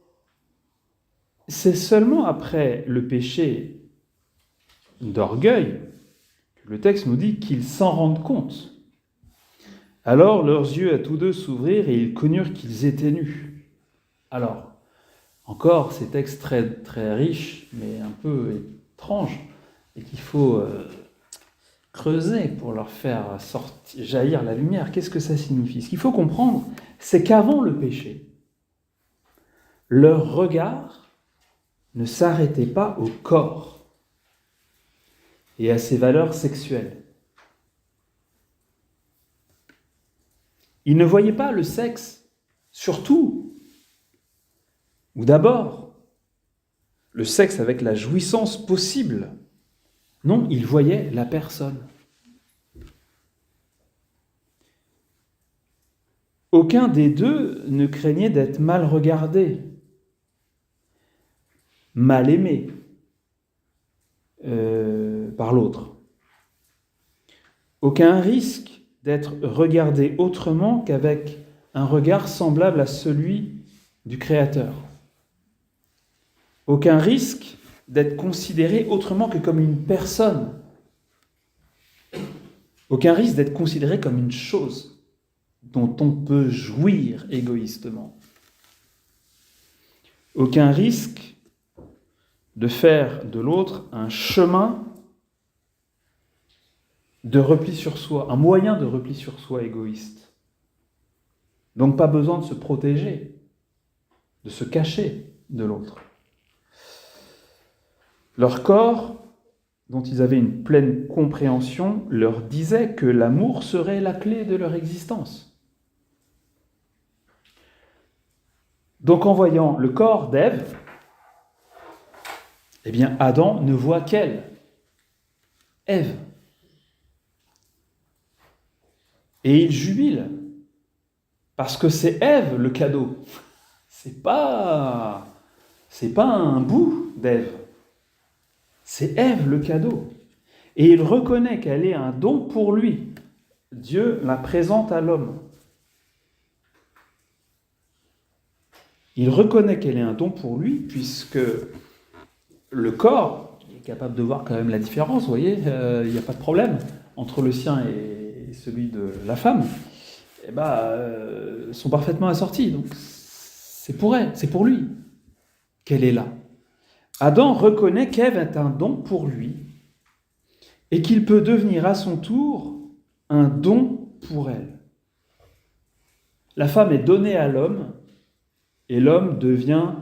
c'est seulement après le péché d'orgueil que le texte nous dit qu'ils s'en rendent compte. Alors leurs yeux à tous deux s'ouvrirent et ils connurent qu'ils étaient nus. Alors, encore ces textes très, très riches, mais un peu étranges, et qu'il faut creuser pour leur faire jaillir la lumière. Qu'est-ce que ça signifie? Ce qu'il faut comprendre, c'est qu'avant le péché, leur regard ne s'arrêtait pas au corps et à ses valeurs sexuelles. Ils ne voyaient pas le sexe, surtout, ou d'abord, le sexe avec la jouissance possible. Non, ils voyaient la personne. Aucun des deux ne craignait d'être mal regardé, mal aimé par l'autre. Aucun risque d'être regardé autrement qu'avec un regard semblable à celui du Créateur. Aucun risque d'être considéré autrement que comme une personne. Aucun risque d'être considéré comme une chose dont on peut jouir égoïstement. aucun risque de faire de l'autre un chemin de repli sur soi, un moyen de repli sur soi égoïste. Donc pas besoin de se protéger, de se cacher de l'autre. Leur corps, dont ils avaient une pleine compréhension, leur disait que l'amour serait la clé de leur existence. Donc en voyant le corps d'Ève, eh bien Adam ne voit qu'elle, Ève. Et il jubile, parce que c'est Ève le cadeau. C'est pas un bout d'Ève. C'est Ève le cadeau. Et il reconnaît qu'elle est un don pour lui. Dieu la présente à l'homme. Il reconnaît qu'elle est un don pour lui, puisque le corps, il est capable de voir quand même la différence, vous voyez, il n'y a pas de problème entre le sien et celui de la femme, sont parfaitement assortis. Donc c'est pour elle, c'est pour lui qu'elle est là. Adam reconnaît qu'Ève est un don pour lui et qu'il peut devenir à son tour un don pour elle. La femme est donnée à l'homme et l'homme devient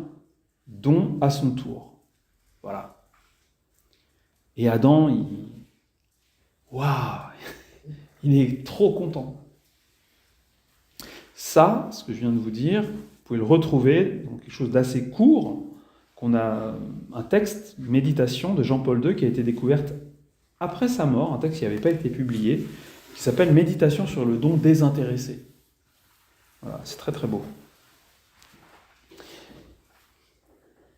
don à son tour. Voilà. Et Adam, il est trop content. Ça, ce que je viens de vous dire, vous pouvez le retrouver dans quelque chose d'assez court, qu'on a un texte, une méditation de Jean-Paul II qui a été découverte après sa mort, un texte qui n'avait pas été publié, qui s'appelle « Méditation sur le don désintéressé ». Voilà, c'est très très beau.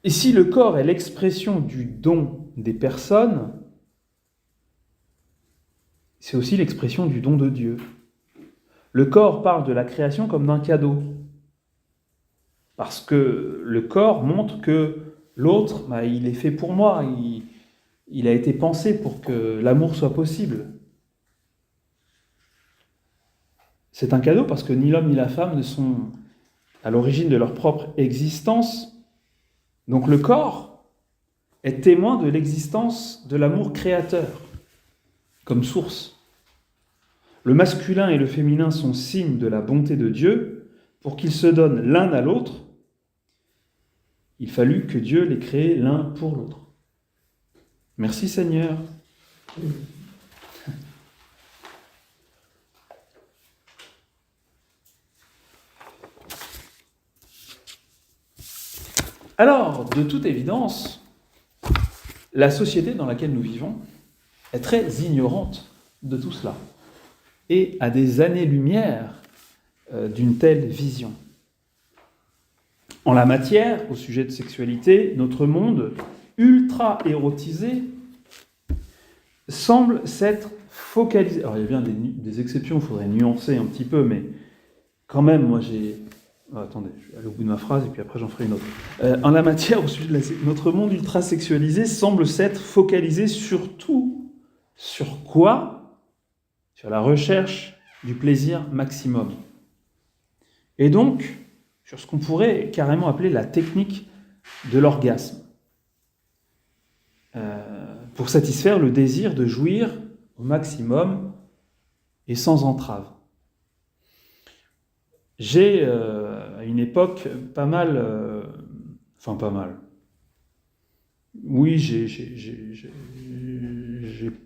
Et si le corps est l'expression du don des personnes, c'est aussi l'expression du don de Dieu. Le corps parle de la création comme d'un cadeau. Parce que le corps montre que l'autre, il est fait pour moi, il a été pensé pour que l'amour soit possible. C'est un cadeau parce que ni l'homme ni la femme ne sont à l'origine de leur propre existence. Donc le corps est témoin de l'existence de l'amour créateur, comme source. Le masculin et le féminin sont signes de la bonté de Dieu. Pour qu'ils se donnent l'un à l'autre, il fallut que Dieu les crée l'un pour l'autre. Merci Seigneur. Alors, de toute évidence, la société dans laquelle nous vivons est très ignorante de tout cela et à des années-lumière d'une telle vision. En la matière, au sujet de sexualité, notre monde ultra-érotisé semble s'être focalisé. Alors il y a bien des exceptions, il faudrait nuancer un petit peu, mais quand même, moi j'ai... attendez, je vais aller au bout de ma phrase et puis après j'en ferai une autre. En la matière, au sujet de notre monde ultra-sexualisé semble s'être focalisé surtout sur quoi ? Sur la recherche du plaisir maximum. Et donc, sur ce qu'on pourrait carrément appeler la technique de l'orgasme. Pour satisfaire le désir de jouir au maximum et sans entrave. J'ai, à une époque, pas mal... Oui, j'ai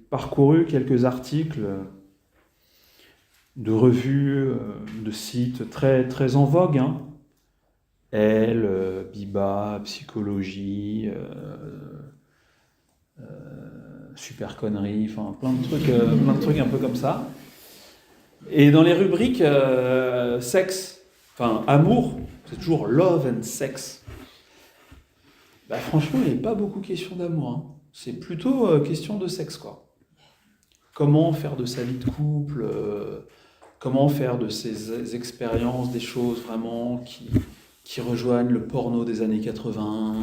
parcouru quelques articles de revues, de sites très, très en vogue, hein. Elle, Biba, Psychologie, Super Conneries, enfin plein de trucs un peu comme ça. Et dans les rubriques sexe, enfin amour, c'est toujours love and sex. Franchement, il n'est pas beaucoup question d'amour, hein. C'est plutôt question de sexe, quoi. Comment faire de sa vie de couple, comment faire de ses expériences des choses vraiment qui rejoignent le porno des années 80.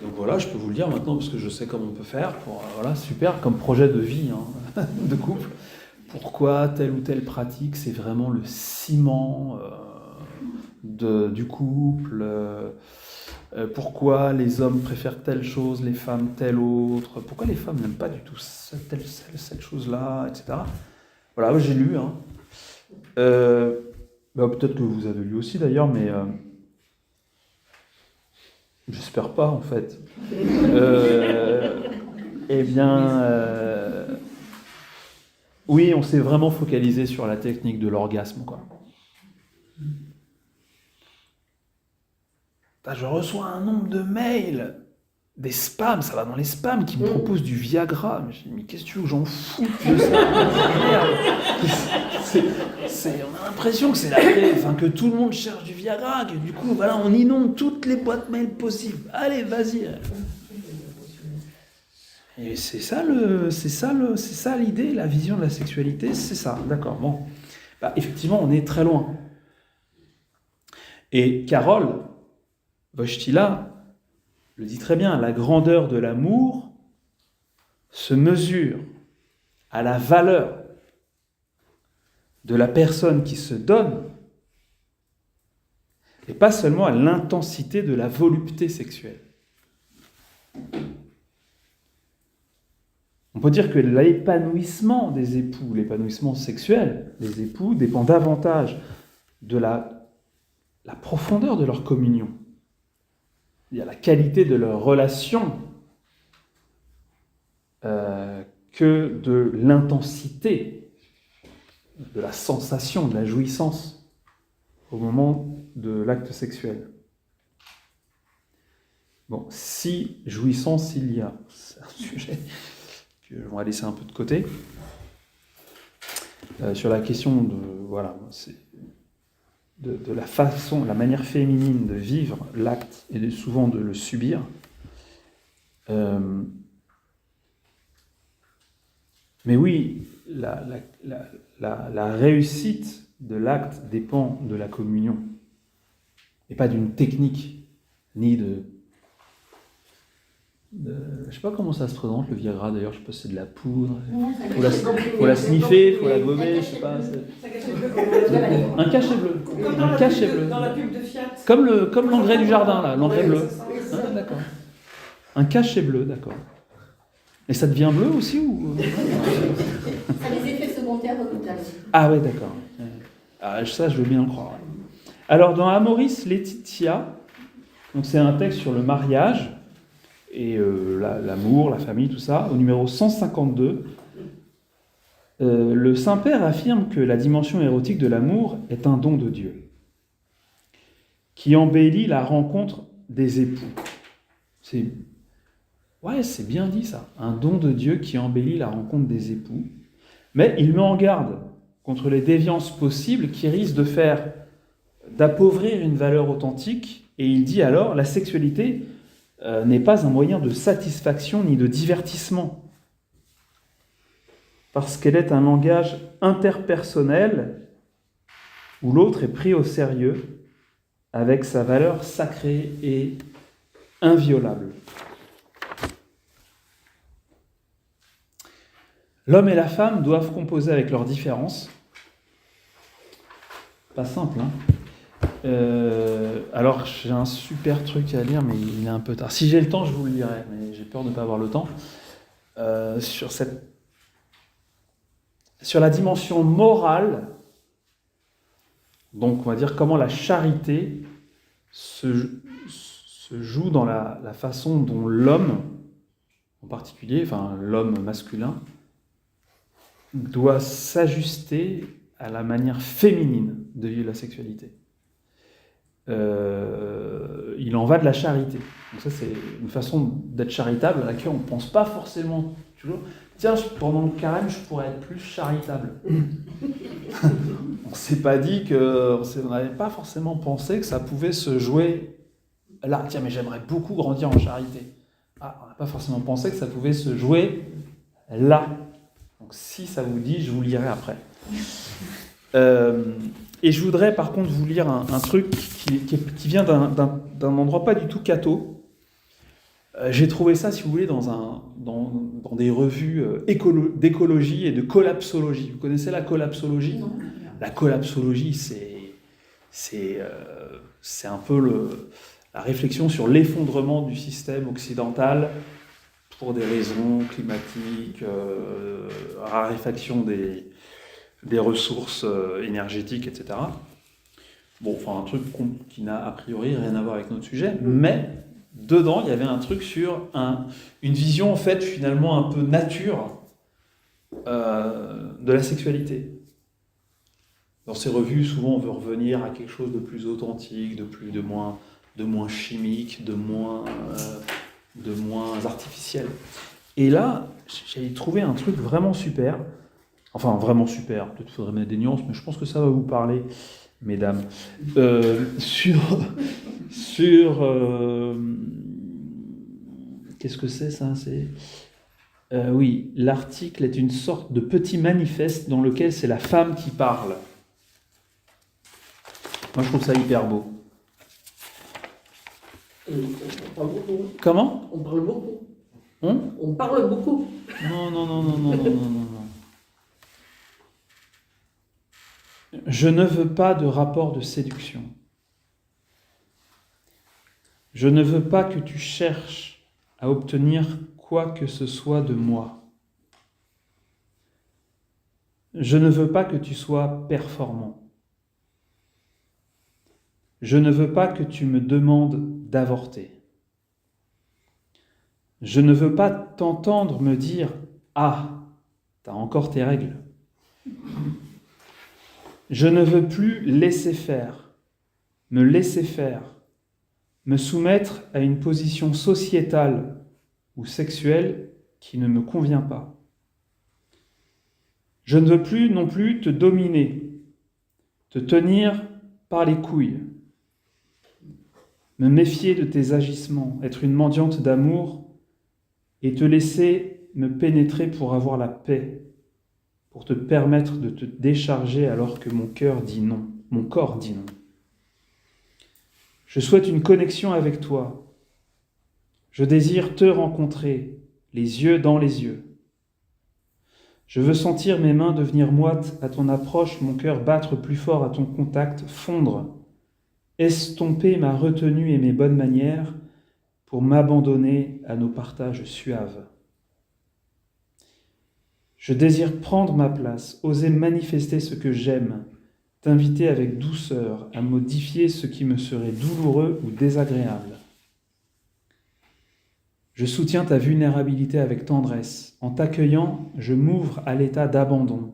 Donc voilà, je peux vous le dire maintenant parce que je sais comment on peut faire. Voilà, super, comme projet de vie, hein, de couple. Pourquoi telle ou telle pratique, c'est vraiment le ciment du couple. pourquoi les hommes préfèrent telle chose, les femmes telle autre, pourquoi les femmes n'aiment pas du tout cette chose-là, etc. Voilà, j'ai lu. Hein. Peut-être que vous avez lu aussi d'ailleurs, mais j'espère pas en fait. Oui, on s'est vraiment focalisé sur la technique de l'orgasme, quoi. Je reçois un nombre de mails, des spams, ça va dans les spams, qui me proposent du Viagra. Mais qu'est-ce que tu veux que j'en foute de ça? On a l'impression que c'est que tout le monde cherche du Viagra, que du coup, voilà, on inonde toutes les boîtes mail possibles. Allez, vas-y. Et c'est ça l'idée, la vision de la sexualité, c'est ça, d'accord. Bon, effectivement, on est très loin. Et Carole Wojtyla le dit très bien, la grandeur de l'amour se mesure à la valeur de la personne qui se donne et pas seulement à l'intensité de la volupté sexuelle. On peut dire que l'épanouissement des époux, l'épanouissement sexuel des époux dépend davantage de la profondeur de leur communion, c'est-à-dire la qualité de leur relation, que de l'intensité, de la sensation, de la jouissance au moment de l'acte sexuel. Bon, si jouissance il y a, c'est un sujet que on va laisser un peu de côté. Sur la question de la façon, la manière féminine de vivre l'acte et souvent de le subir. Mais oui, la réussite de l'acte dépend de la communion, et pas d'une technique, ni de... Je ne sais pas comment ça se présente, le Viagra, d'ailleurs, je sais pas si c'est de la poudre, faut la sniffer, faut la gommer, je sais pas. Un cachet bleu. Un cachet bleu. Dans la pub de Fiat. Comme l'engrais du jardin, là, l'engrais bleu. Ah, d'accord. Un cachet bleu, d'accord. Et ça devient bleu aussi ou... Ça a des effets secondaires redoutables. Ah ouais, d'accord. Ça, je veux bien le croire. Alors, dans Amoris Laetitia, donc c'est un texte sur le mariage, et l'amour, la famille, tout ça, au numéro 152, le Saint-Père affirme que la dimension érotique de l'amour est un don de Dieu, qui embellit la rencontre des époux. C'est bien dit ça, un don de Dieu qui embellit la rencontre des époux, mais il met en garde contre les déviances possibles qui risquent d'appauvrir une valeur authentique, et il dit alors, la sexualité n'est pas un moyen de satisfaction ni de divertissement, parce qu'elle est un langage interpersonnel où l'autre est pris au sérieux avec sa valeur sacrée et inviolable. L'homme et la femme doivent composer avec leurs différences. Pas simple, hein ? Alors, j'ai un super truc à lire, mais il est un peu tard. Si j'ai le temps, je vous le lirai, mais j'ai peur de ne pas avoir le temps. Sur la dimension morale, donc on va dire comment la charité se joue dans la façon dont l'homme, en particulier, enfin l'homme masculin, doit s'ajuster à la manière féminine de vivre la sexualité. Il en va de la charité. Donc ça, c'est une façon d'être charitable à laquelle on ne pense pas forcément toujours. Tiens, pendant le carême, je pourrais être plus charitable. On s'est pas dit on n'avait pas forcément pensé que ça pouvait se jouer là. Tiens, mais j'aimerais beaucoup grandir en charité. On n'a pas forcément pensé que ça pouvait se jouer là. Donc si ça vous dit, je vous lirai après. Et je voudrais par contre vous lire un truc qui vient d'un endroit pas du tout catho. J'ai trouvé ça, si vous voulez, dans des revues d'écologie et de collapsologie. Vous connaissez la collapsologie ? Non. La collapsologie, c'est un peu la réflexion sur l'effondrement du système occidental pour des raisons climatiques, raréfaction des ressources énergétiques, etc. Bon, enfin un truc qui n'a a priori rien à voir avec notre sujet, mais dedans il y avait un truc sur une vision en fait finalement un peu nature de la sexualité. Dans ces revues, souvent on veut revenir à quelque chose de plus authentique, de moins chimique, de moins artificiel. Et là, j'ai trouvé un truc vraiment super. Enfin, vraiment super. Peut-être qu'il faudrait mettre des nuances, mais je pense que ça va vous parler, mesdames. Qu'est-ce que c'est ça ? Oui, l'article est une sorte de petit manifeste dans lequel c'est la femme qui parle. Moi, je trouve ça hyper beau. On parle beaucoup. Comment ? On parle beaucoup. On parle beaucoup. Non. Je ne veux pas de rapport de séduction. Je ne veux pas que tu cherches à obtenir quoi que ce soit de moi. Je ne veux pas que tu sois performant. Je ne veux pas que tu me demandes d'avorter. Je ne veux pas t'entendre me dire « Ah, t'as encore tes règles ». Je ne veux plus laisser faire, me soumettre à une position sociétale ou sexuelle qui ne me convient pas. Je ne veux plus non plus te dominer, te tenir par les couilles, me méfier de tes agissements, être une mendiante d'amour et te laisser me pénétrer pour avoir la paix, pour te permettre de te décharger alors que mon corps dit non. Je souhaite une connexion avec toi. Je désire te rencontrer, les yeux dans les yeux. Je veux sentir mes mains devenir moites à ton approche, mon cœur battre plus fort à ton contact, fondre, estomper ma retenue et mes bonnes manières pour m'abandonner à nos partages suaves. Je désire prendre ma place, oser manifester ce que j'aime, t'inviter avec douceur à modifier ce qui me serait douloureux ou désagréable. Je soutiens ta vulnérabilité avec tendresse. En t'accueillant, je m'ouvre à l'état d'abandon.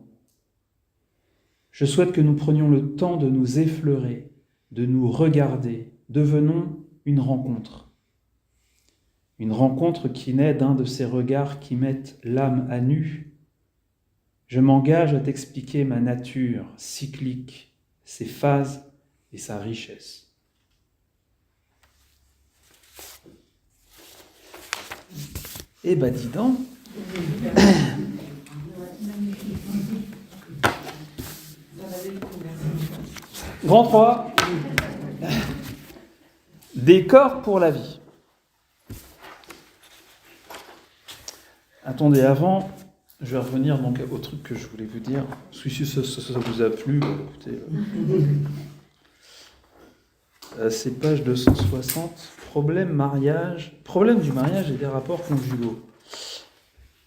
Je souhaite que nous prenions le temps de nous effleurer, de nous regarder. Devenons une rencontre. Une rencontre qui naît d'un de ces regards qui mettent l'âme à nu. Je m'engage à t'expliquer ma nature cyclique, ses phases et sa richesse. Eh ben dis donc. Grand 3. Décor pour la vie. Attendez, avant, je vais revenir donc au truc que je voulais vous dire. Si ça vous a plu, écoutez. C'est page 260. Problème du mariage et des rapports conjugaux.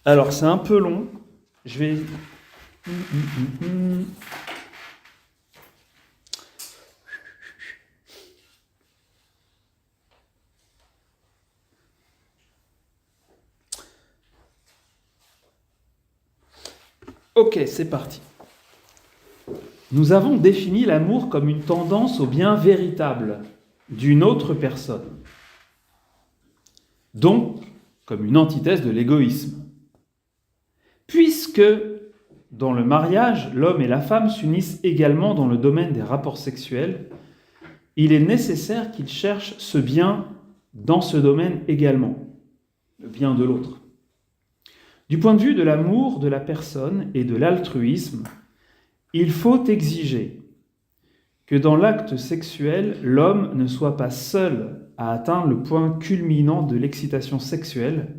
Alors, c'est un peu long. Je vais... Ok, c'est parti. Nous avons défini l'amour comme une tendance au bien véritable d'une autre personne. Donc, comme une antithèse de l'égoïsme. Puisque, dans le mariage, l'homme et la femme s'unissent également dans le domaine des rapports sexuels, il est nécessaire qu'ils cherchent ce bien dans ce domaine également, le bien de l'autre. Du point de vue de l'amour de la personne et de l'altruisme, il faut exiger que dans l'acte sexuel, l'homme ne soit pas seul à atteindre le point culminant de l'excitation sexuelle,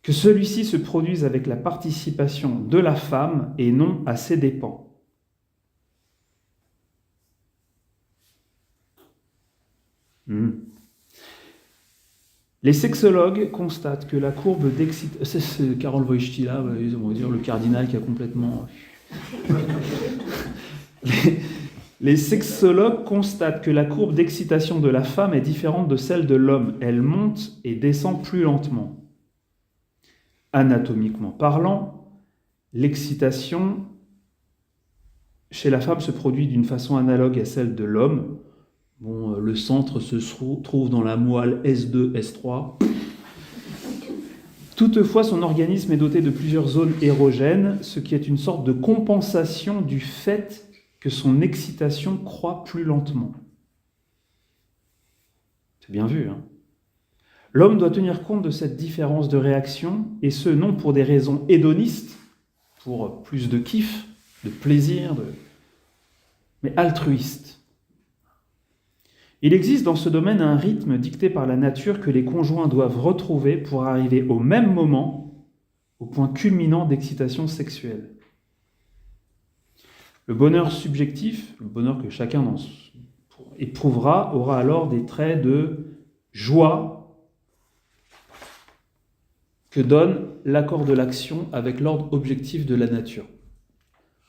que celui-ci se produise avec la participation de la femme et non à ses dépens. Les sexologues constatent que la courbe d'excitation... C'est Karol Wojtyla, on va dire le cardinal qui a complètement... Les sexologues constatent que la courbe d'excitation de la femme est différente de celle de l'homme. Elle monte et descend plus lentement. Anatomiquement parlant, l'excitation chez la femme se produit d'une façon analogue à celle de l'homme. Bon, le centre se trouve dans la moelle S2, S3. Toutefois, son organisme est doté de plusieurs zones érogènes, ce qui est une sorte de compensation du fait que son excitation croît plus lentement. C'est bien vu, hein ? L'homme doit tenir compte de cette différence de réaction, et ce, non pour des raisons hédonistes, pour plus de kiff, de plaisir, mais altruistes. Il existe dans ce domaine un rythme dicté par la nature que les conjoints doivent retrouver pour arriver au même moment, au point culminant d'excitation sexuelle. Le bonheur subjectif, le bonheur que chacun éprouvera, aura alors des traits de joie que donne l'accord de l'action avec l'ordre objectif de la nature.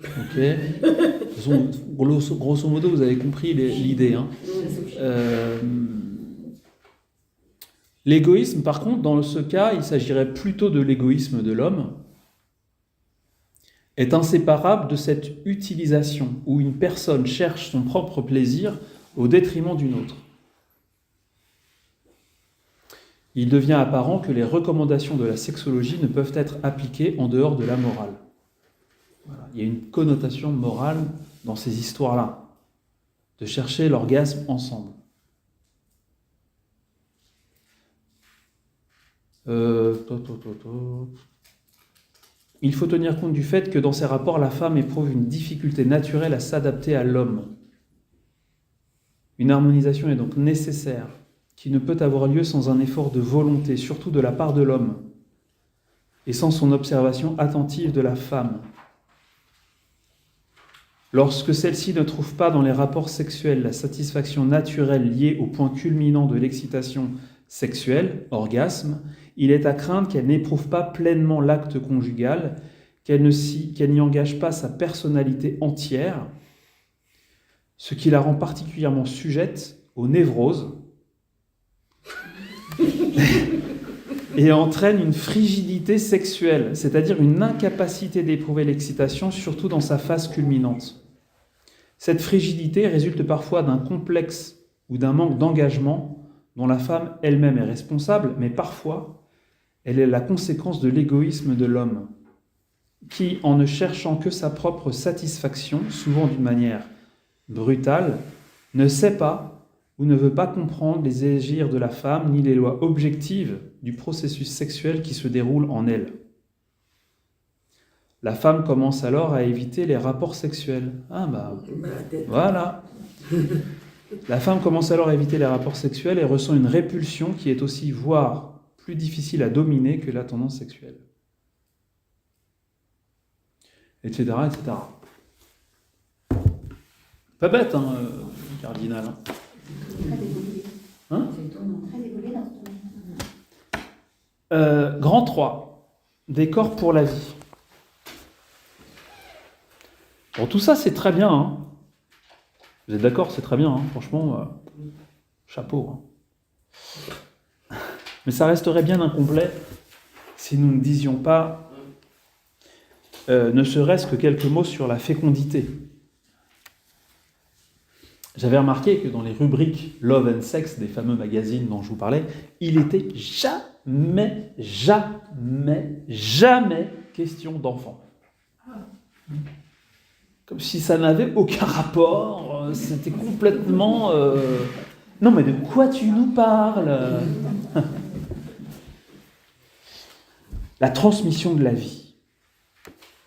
Ok ? Grosso modo, vous avez compris l'idée. Hein. L'égoïsme, par contre, dans ce cas, il s'agirait plutôt de l'égoïsme de l'homme, est inséparable de cette utilisation où une personne cherche son propre plaisir au détriment d'une autre. Il devient apparent que les recommandations de la sexologie ne peuvent être appliquées en dehors de la morale. Voilà. Il y a une connotation morale dans ces histoires-là, de chercher l'orgasme ensemble. Il faut tenir compte du fait que dans ces rapports, la femme éprouve une difficulté naturelle à s'adapter à l'homme. Une harmonisation est donc nécessaire, qui ne peut avoir lieu sans un effort de volonté, surtout de la part de l'homme, et sans son observation attentive de la femme. Lorsque celle-ci ne trouve pas dans les rapports sexuels la satisfaction naturelle liée au point culminant de l'excitation sexuelle, orgasme, il est à craindre qu'elle n'éprouve pas pleinement l'acte conjugal, qu'elle n'y engage pas sa personnalité entière, ce qui la rend particulièrement sujette aux névroses et entraîne une frigidité sexuelle, c'est-à-dire une incapacité d'éprouver l'excitation, surtout dans sa phase culminante. Cette frigidité résulte parfois d'un complexe ou d'un manque d'engagement dont la femme elle-même est responsable, mais parfois, elle est la conséquence de l'égoïsme de l'homme, qui, en ne cherchant que sa propre satisfaction, souvent d'une manière brutale, ne sait pas ou ne veut pas comprendre les désirs de la femme ni les lois objectives du processus sexuel qui se déroule en elle. La femme commence alors à éviter les rapports sexuels. Voilà. La femme commence alors à éviter les rapports sexuels et ressent une répulsion qui est aussi, voire plus difficile à dominer que la tendance sexuelle. Etc., etc. Pas bête, hein, cardinal. Hein. C'est étonnant. Très évolué dans ce domaine. Grand 3. Des corps pour la vie. Bon, tout ça, c'est très bien. Hein. Vous êtes d'accord, c'est très bien. Hein. Franchement, chapeau. Hein. Mais ça resterait bien incomplet si nous ne disions pas, ne serait-ce que quelques mots sur la fécondité. J'avais remarqué que dans les rubriques Love and Sex des fameux magazines dont je vous parlais, il était jamais question d'enfants. Comme si ça n'avait aucun rapport, c'était complètement... Non mais de quoi tu nous parles ? La transmission de la vie.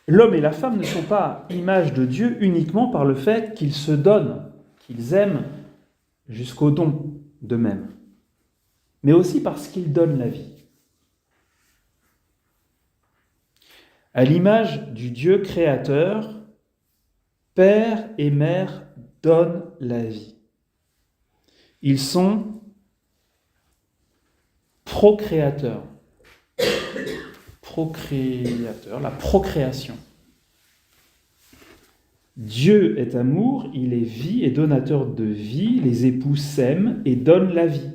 L'homme et la femme ne sont pas images de Dieu uniquement par le fait qu'ils se donnent, qu'ils aiment jusqu'au don d'eux-mêmes, mais aussi parce qu'ils donnent la vie. À l'image du Dieu créateur, Père et Mère donnent la vie. Ils sont procréateurs. Procréateurs, la procréation. Dieu est amour, il est vie et donateur de vie. Les époux s'aiment et donnent la vie.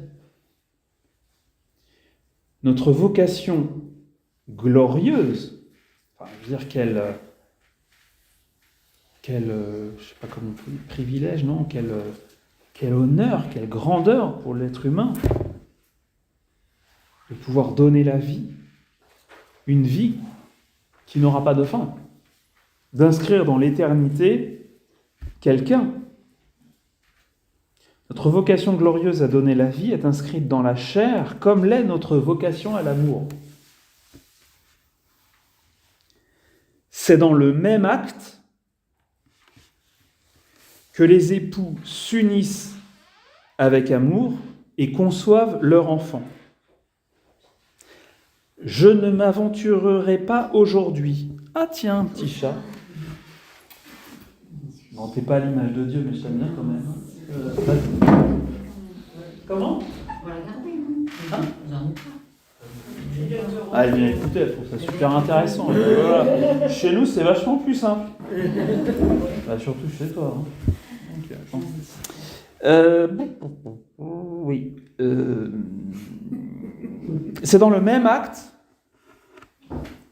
Notre vocation glorieuse, enfin, je veux dire quel je sais pas comment on peut dire, privilège, non, quel honneur, quelle grandeur pour l'être humain de pouvoir donner la vie, une vie qui n'aura pas de fin, d'inscrire dans l'éternité quelqu'un. Notre vocation glorieuse à donner la vie est inscrite dans la chair, comme l'est notre vocation à l'amour. C'est dans le même acte que les époux s'unissent avec amour et conçoivent leur enfant. Je ne m'aventurerai pas aujourd'hui. Ah tiens, petit chat. Bon, t'es pas à l'image de Dieu, mais je t'aime bien quand même. Comment? On va la garder, non? Hein? J'en ai pas. Ah, elle vient écouter, elle trouve ça super intéressant. Voilà. Chez nous, c'est vachement plus simple. Bah, surtout chez toi. Hein. Oui. C'est dans le même acte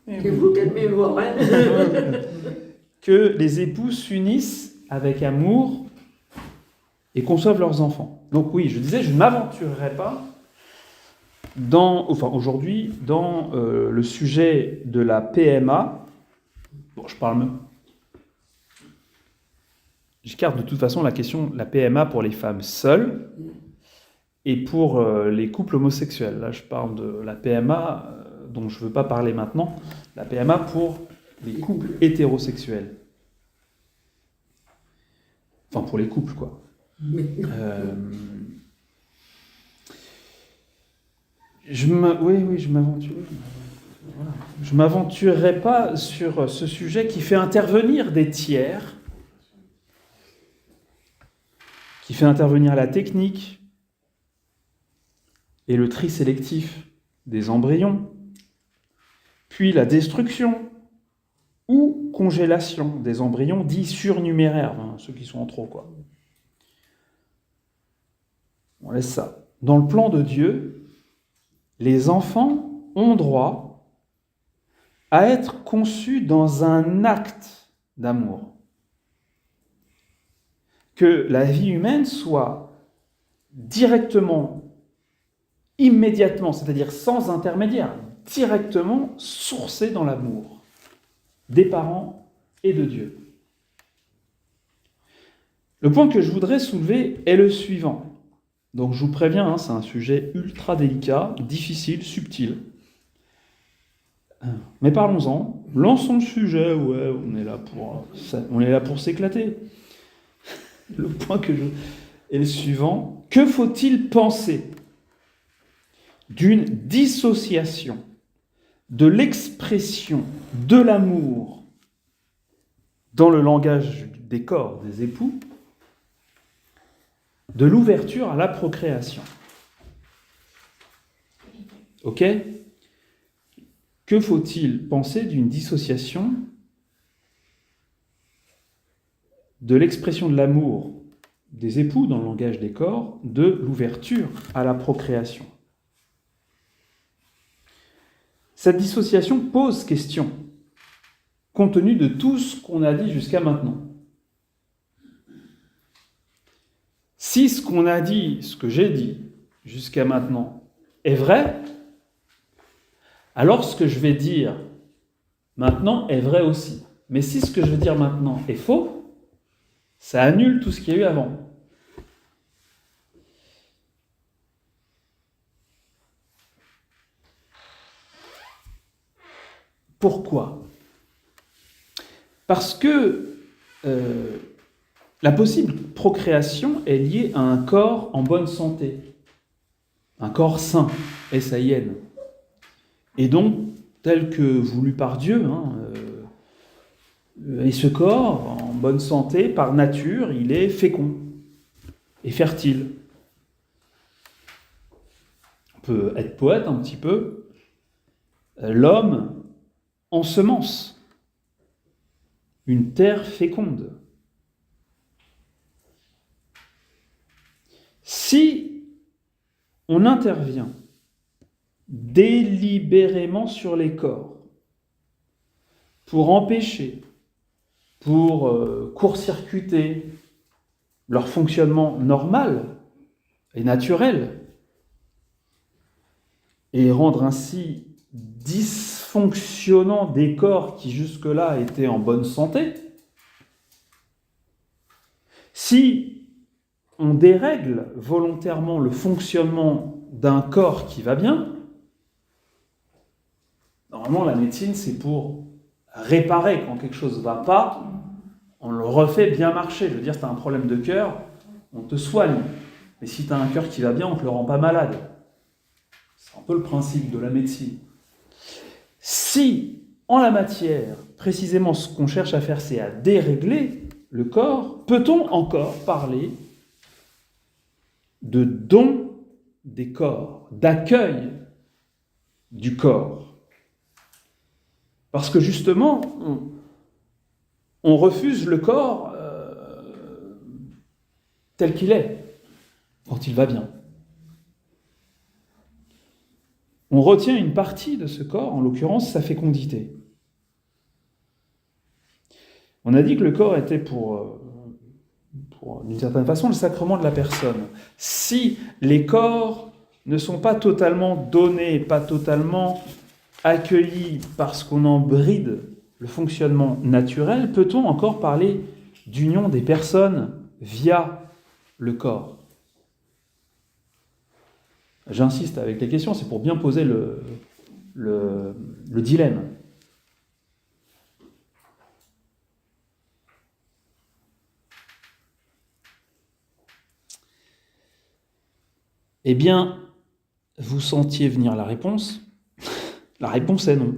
C'est vous qui êtes mémoire, hein? que les époux s'unissent avec amour et conçoivent leurs enfants. Donc oui, je disais, je ne m'aventurerai pas aujourd'hui dans le sujet de la PMA. Bon, j'écarte de toute façon la question de la PMA pour les femmes seules et pour les couples homosexuels. Là, je parle de la PMA dont je ne veux pas parler maintenant, la PMA pour les couples hétérosexuels. Enfin, pour les couples, quoi. Je m'aventure. Voilà. Je ne m'aventurerai pas sur ce sujet qui fait intervenir des tiers, qui fait intervenir la technique et le tri sélectif des embryons, puis la destruction ou congélation des embryons dits surnuméraires, hein, ceux qui sont en trop, quoi. On laisse ça. Dans le plan de Dieu, les enfants ont droit à être conçus dans un acte d'amour. Que la vie humaine soit directement, immédiatement, c'est-à-dire sans intermédiaire, directement sourcée dans l'amour des parents et de Dieu. Le point que je voudrais soulever est le suivant. Donc je vous préviens, c'est un sujet ultra délicat, difficile, subtil. Mais parlons-en, lançons le sujet, ouais, on est là pour s'éclater. Le point est le suivant. Que faut-il penser d'une dissociation de l'expression de l'amour dans le langage des corps des époux de l'ouverture à la procréation? Ok ? Que faut-il penser d'une dissociation de l'expression de l'amour des époux dans le langage des corps de l'ouverture à la procréation? Cette dissociation pose question, compte tenu de tout ce qu'on a dit jusqu'à maintenant. Si ce qu'on a dit, ce que j'ai dit jusqu'à maintenant est vrai, alors ce que je vais dire maintenant est vrai aussi. Mais si ce que je vais dire maintenant est faux, ça annule tout ce qu'il y a eu avant. Pourquoi ? Parce que la possible procréation est liée à un corps en bonne santé, un corps sain, S-A-I-N. Et donc, tel que voulu par Dieu, et ce corps, en bonne santé, par nature, il est fécond et fertile. peut être poète un petit peu, l'homme ensemence une terre féconde. Si on intervient délibérément sur les corps pour empêcher, pour court-circuiter leur fonctionnement normal et naturel, et rendre ainsi dysfonctionnant des corps qui jusque-là étaient en bonne santé, si on dérègle volontairement le fonctionnement d'un corps qui va bien, normalement la médecine c'est pour réparer. Quand quelque chose ne va pas, on le refait bien marcher. Je veux dire, si tu as un problème de cœur, on te soigne. Mais si tu as un cœur qui va bien, on ne te le rend pas malade. C'est un peu le principe de la médecine. Si, en la matière, précisément ce qu'on cherche à faire, c'est à dérégler le corps, peut-on encore parler de don des corps, d'accueil du corps? Parce que justement, on refuse le corps tel qu'il est, quand il va bien. On retient une partie de ce corps, en l'occurrence sa fécondité. On a dit que le corps était pour d'une certaine façon, le sacrement de la personne. Si les corps ne sont pas totalement donnés, pas totalement accueillis parce qu'on en bride le fonctionnement naturel, peut-on encore parler d'union des personnes via le corps? J'insiste avec les questions, c'est pour bien poser le dilemme. Eh bien, vous sentiez venir la réponse. La réponse est non.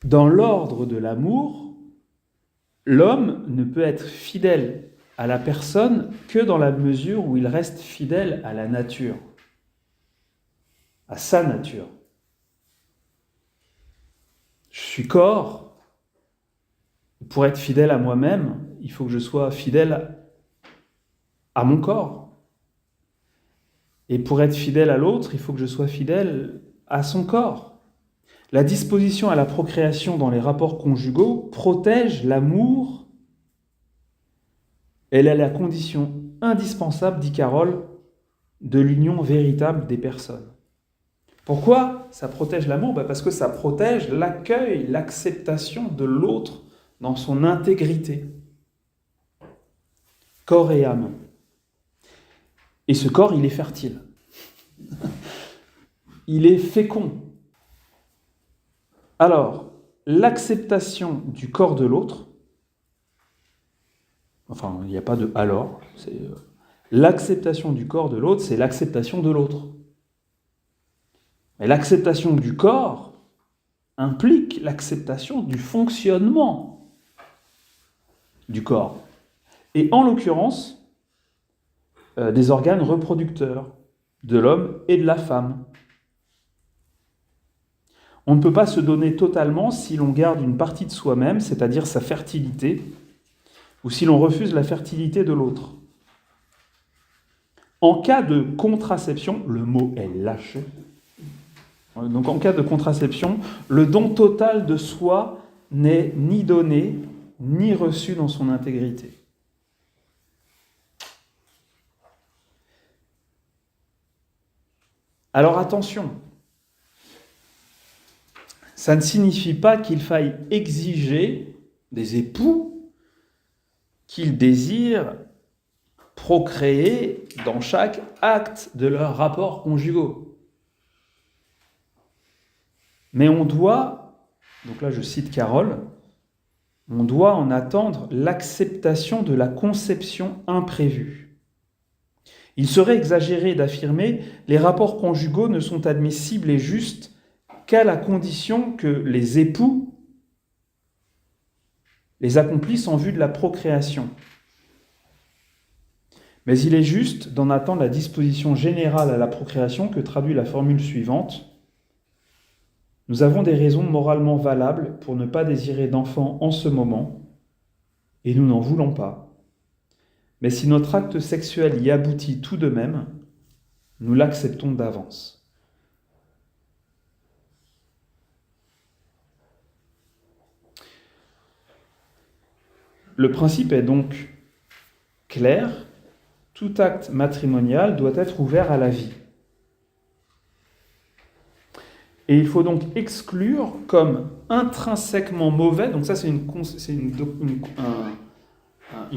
Dans l'ordre de l'amour, l'homme ne peut être fidèle à la personne que dans la mesure où il reste fidèle à la nature, à sa nature. Je suis corps. Pour être fidèle à moi-même, il faut que je sois fidèle à mon corps. Et pour être fidèle à l'autre, il faut que je sois fidèle à son corps. La disposition à la procréation dans les rapports conjugaux protège l'amour. Elle est la condition indispensable, dit Carole, de l'union véritable des personnes. Pourquoi ça protège l'amour? Parce que ça protège l'accueil, l'acceptation de l'autre dans son intégrité. Corps et âme. Et ce corps, il est fertile. Il est fécond. Alors, l'acceptation du corps de l'autre, enfin, il n'y a pas de « alors », c'est l'acceptation du corps de l'autre, c'est l'acceptation de l'autre. Mais l'acceptation du corps implique l'acceptation du fonctionnement du corps. Et en l'occurrence, des organes reproducteurs de l'homme et de la femme. On ne peut pas se donner totalement si l'on garde une partie de soi-même, c'est-à-dire sa fertilité, ou si l'on refuse la fertilité de l'autre. En cas de contraception, le mot est lâché. Donc en cas de contraception, le don total de soi n'est ni donné, ni reçu dans son intégrité. Alors attention, ça ne signifie pas qu'il faille exiger des époux qu'ils désirent procréer dans chaque acte de leurs rapports conjugaux. Mais on doit, donc là je cite Carole, on doit en attendre l'acceptation de la conception imprévue. Il serait exagéré d'affirmer « les rapports conjugaux ne sont admissibles et justes qu'à la condition que les époux les accomplissent en vue de la procréation ». Mais il est juste d'en attendre la disposition générale à la procréation que traduit la formule suivante. Nous avons des raisons moralement valables pour ne pas désirer d'enfant en ce moment, et nous n'en voulons pas. Mais si notre acte sexuel y aboutit tout de même, nous l'acceptons d'avance. Le principe est donc clair, tout acte matrimonial doit être ouvert à la vie. Et il faut donc exclure comme intrinsèquement mauvais, donc ça c'est une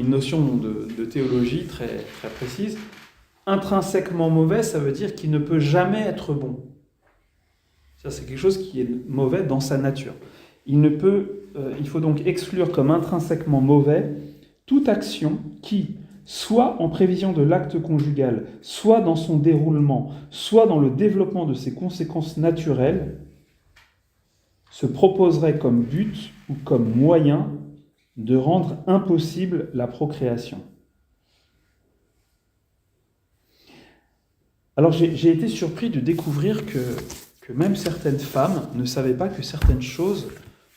notion de théologie très, très précise, intrinsèquement mauvais, ça veut dire qu'il ne peut jamais être bon. Ça c'est quelque chose qui est mauvais dans sa nature. Il faut donc exclure comme intrinsèquement mauvais toute action qui, soit en prévision de l'acte conjugal, soit dans son déroulement, soit dans le développement de ses conséquences naturelles, se proposerait comme but ou comme moyen de rendre impossible la procréation. Alors j'ai été surpris de découvrir que même certaines femmes ne savaient pas que certaines choses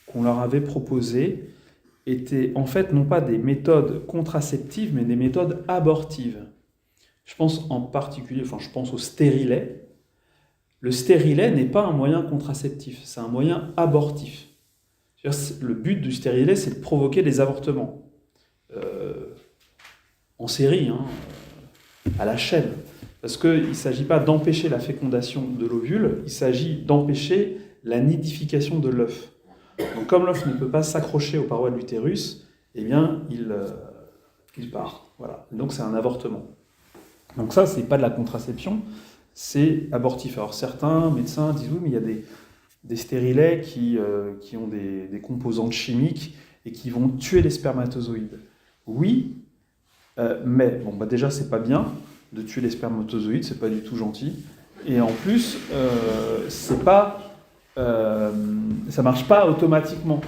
qu'on leur avait proposées étaient en fait non pas des méthodes contraceptives, mais des méthodes abortives. Je pense en particulier, je pense au stérilet. Le stérilet n'est pas un moyen contraceptif, c'est un moyen abortif. Le but du stérilet, c'est de provoquer des avortements. En série, à la chaîne. Parce qu'il ne s'agit pas d'empêcher la fécondation de l'ovule, il s'agit d'empêcher la nidification de l'œuf. Donc comme l'œuf ne peut pas s'accrocher aux parois de l'utérus, eh bien, il part. Voilà. Donc c'est un avortement. Donc ça, c'est pas de la contraception, c'est abortif. Alors certains médecins disent oui, mais il y a des stérilets qui ont des composantes chimiques et qui vont tuer les spermatozoïdes. Oui, mais déjà c'est pas bien de tuer les spermatozoïdes, c'est pas du tout gentil. Et en plus, ça marche pas automatiquement.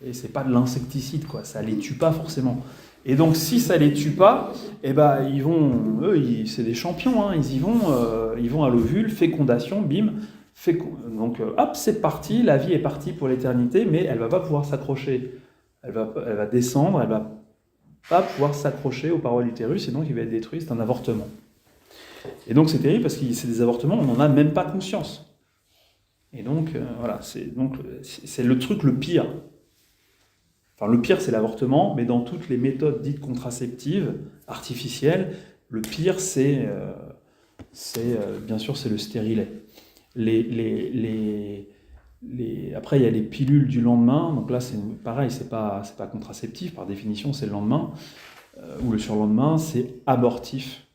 Et c'est pas de l'insecticide, quoi. Ça les tue pas forcément. Et donc, si ça les tue pas, c'est des champions. Ils vont à l'ovule, fécondation, bim. Donc, hop, c'est parti. La vie est partie pour l'éternité, mais elle va pas pouvoir s'accrocher. Elle va descendre, elle va pas pouvoir s'accrocher aux parois de l'utérus, et donc il va être détruit. C'est un avortement. Et donc, c'est terrible parce que c'est des avortements, on n'en a même pas conscience. Et donc, c'est le truc le pire. Enfin, le pire, c'est l'avortement, mais dans toutes les méthodes dites contraceptives, artificielles, le pire, bien sûr, c'est le stérilet. Après, il y a les pilules du lendemain. Donc là, c'est pareil, c'est pas contraceptif, par définition, c'est le lendemain. Ou le surlendemain, c'est abortif.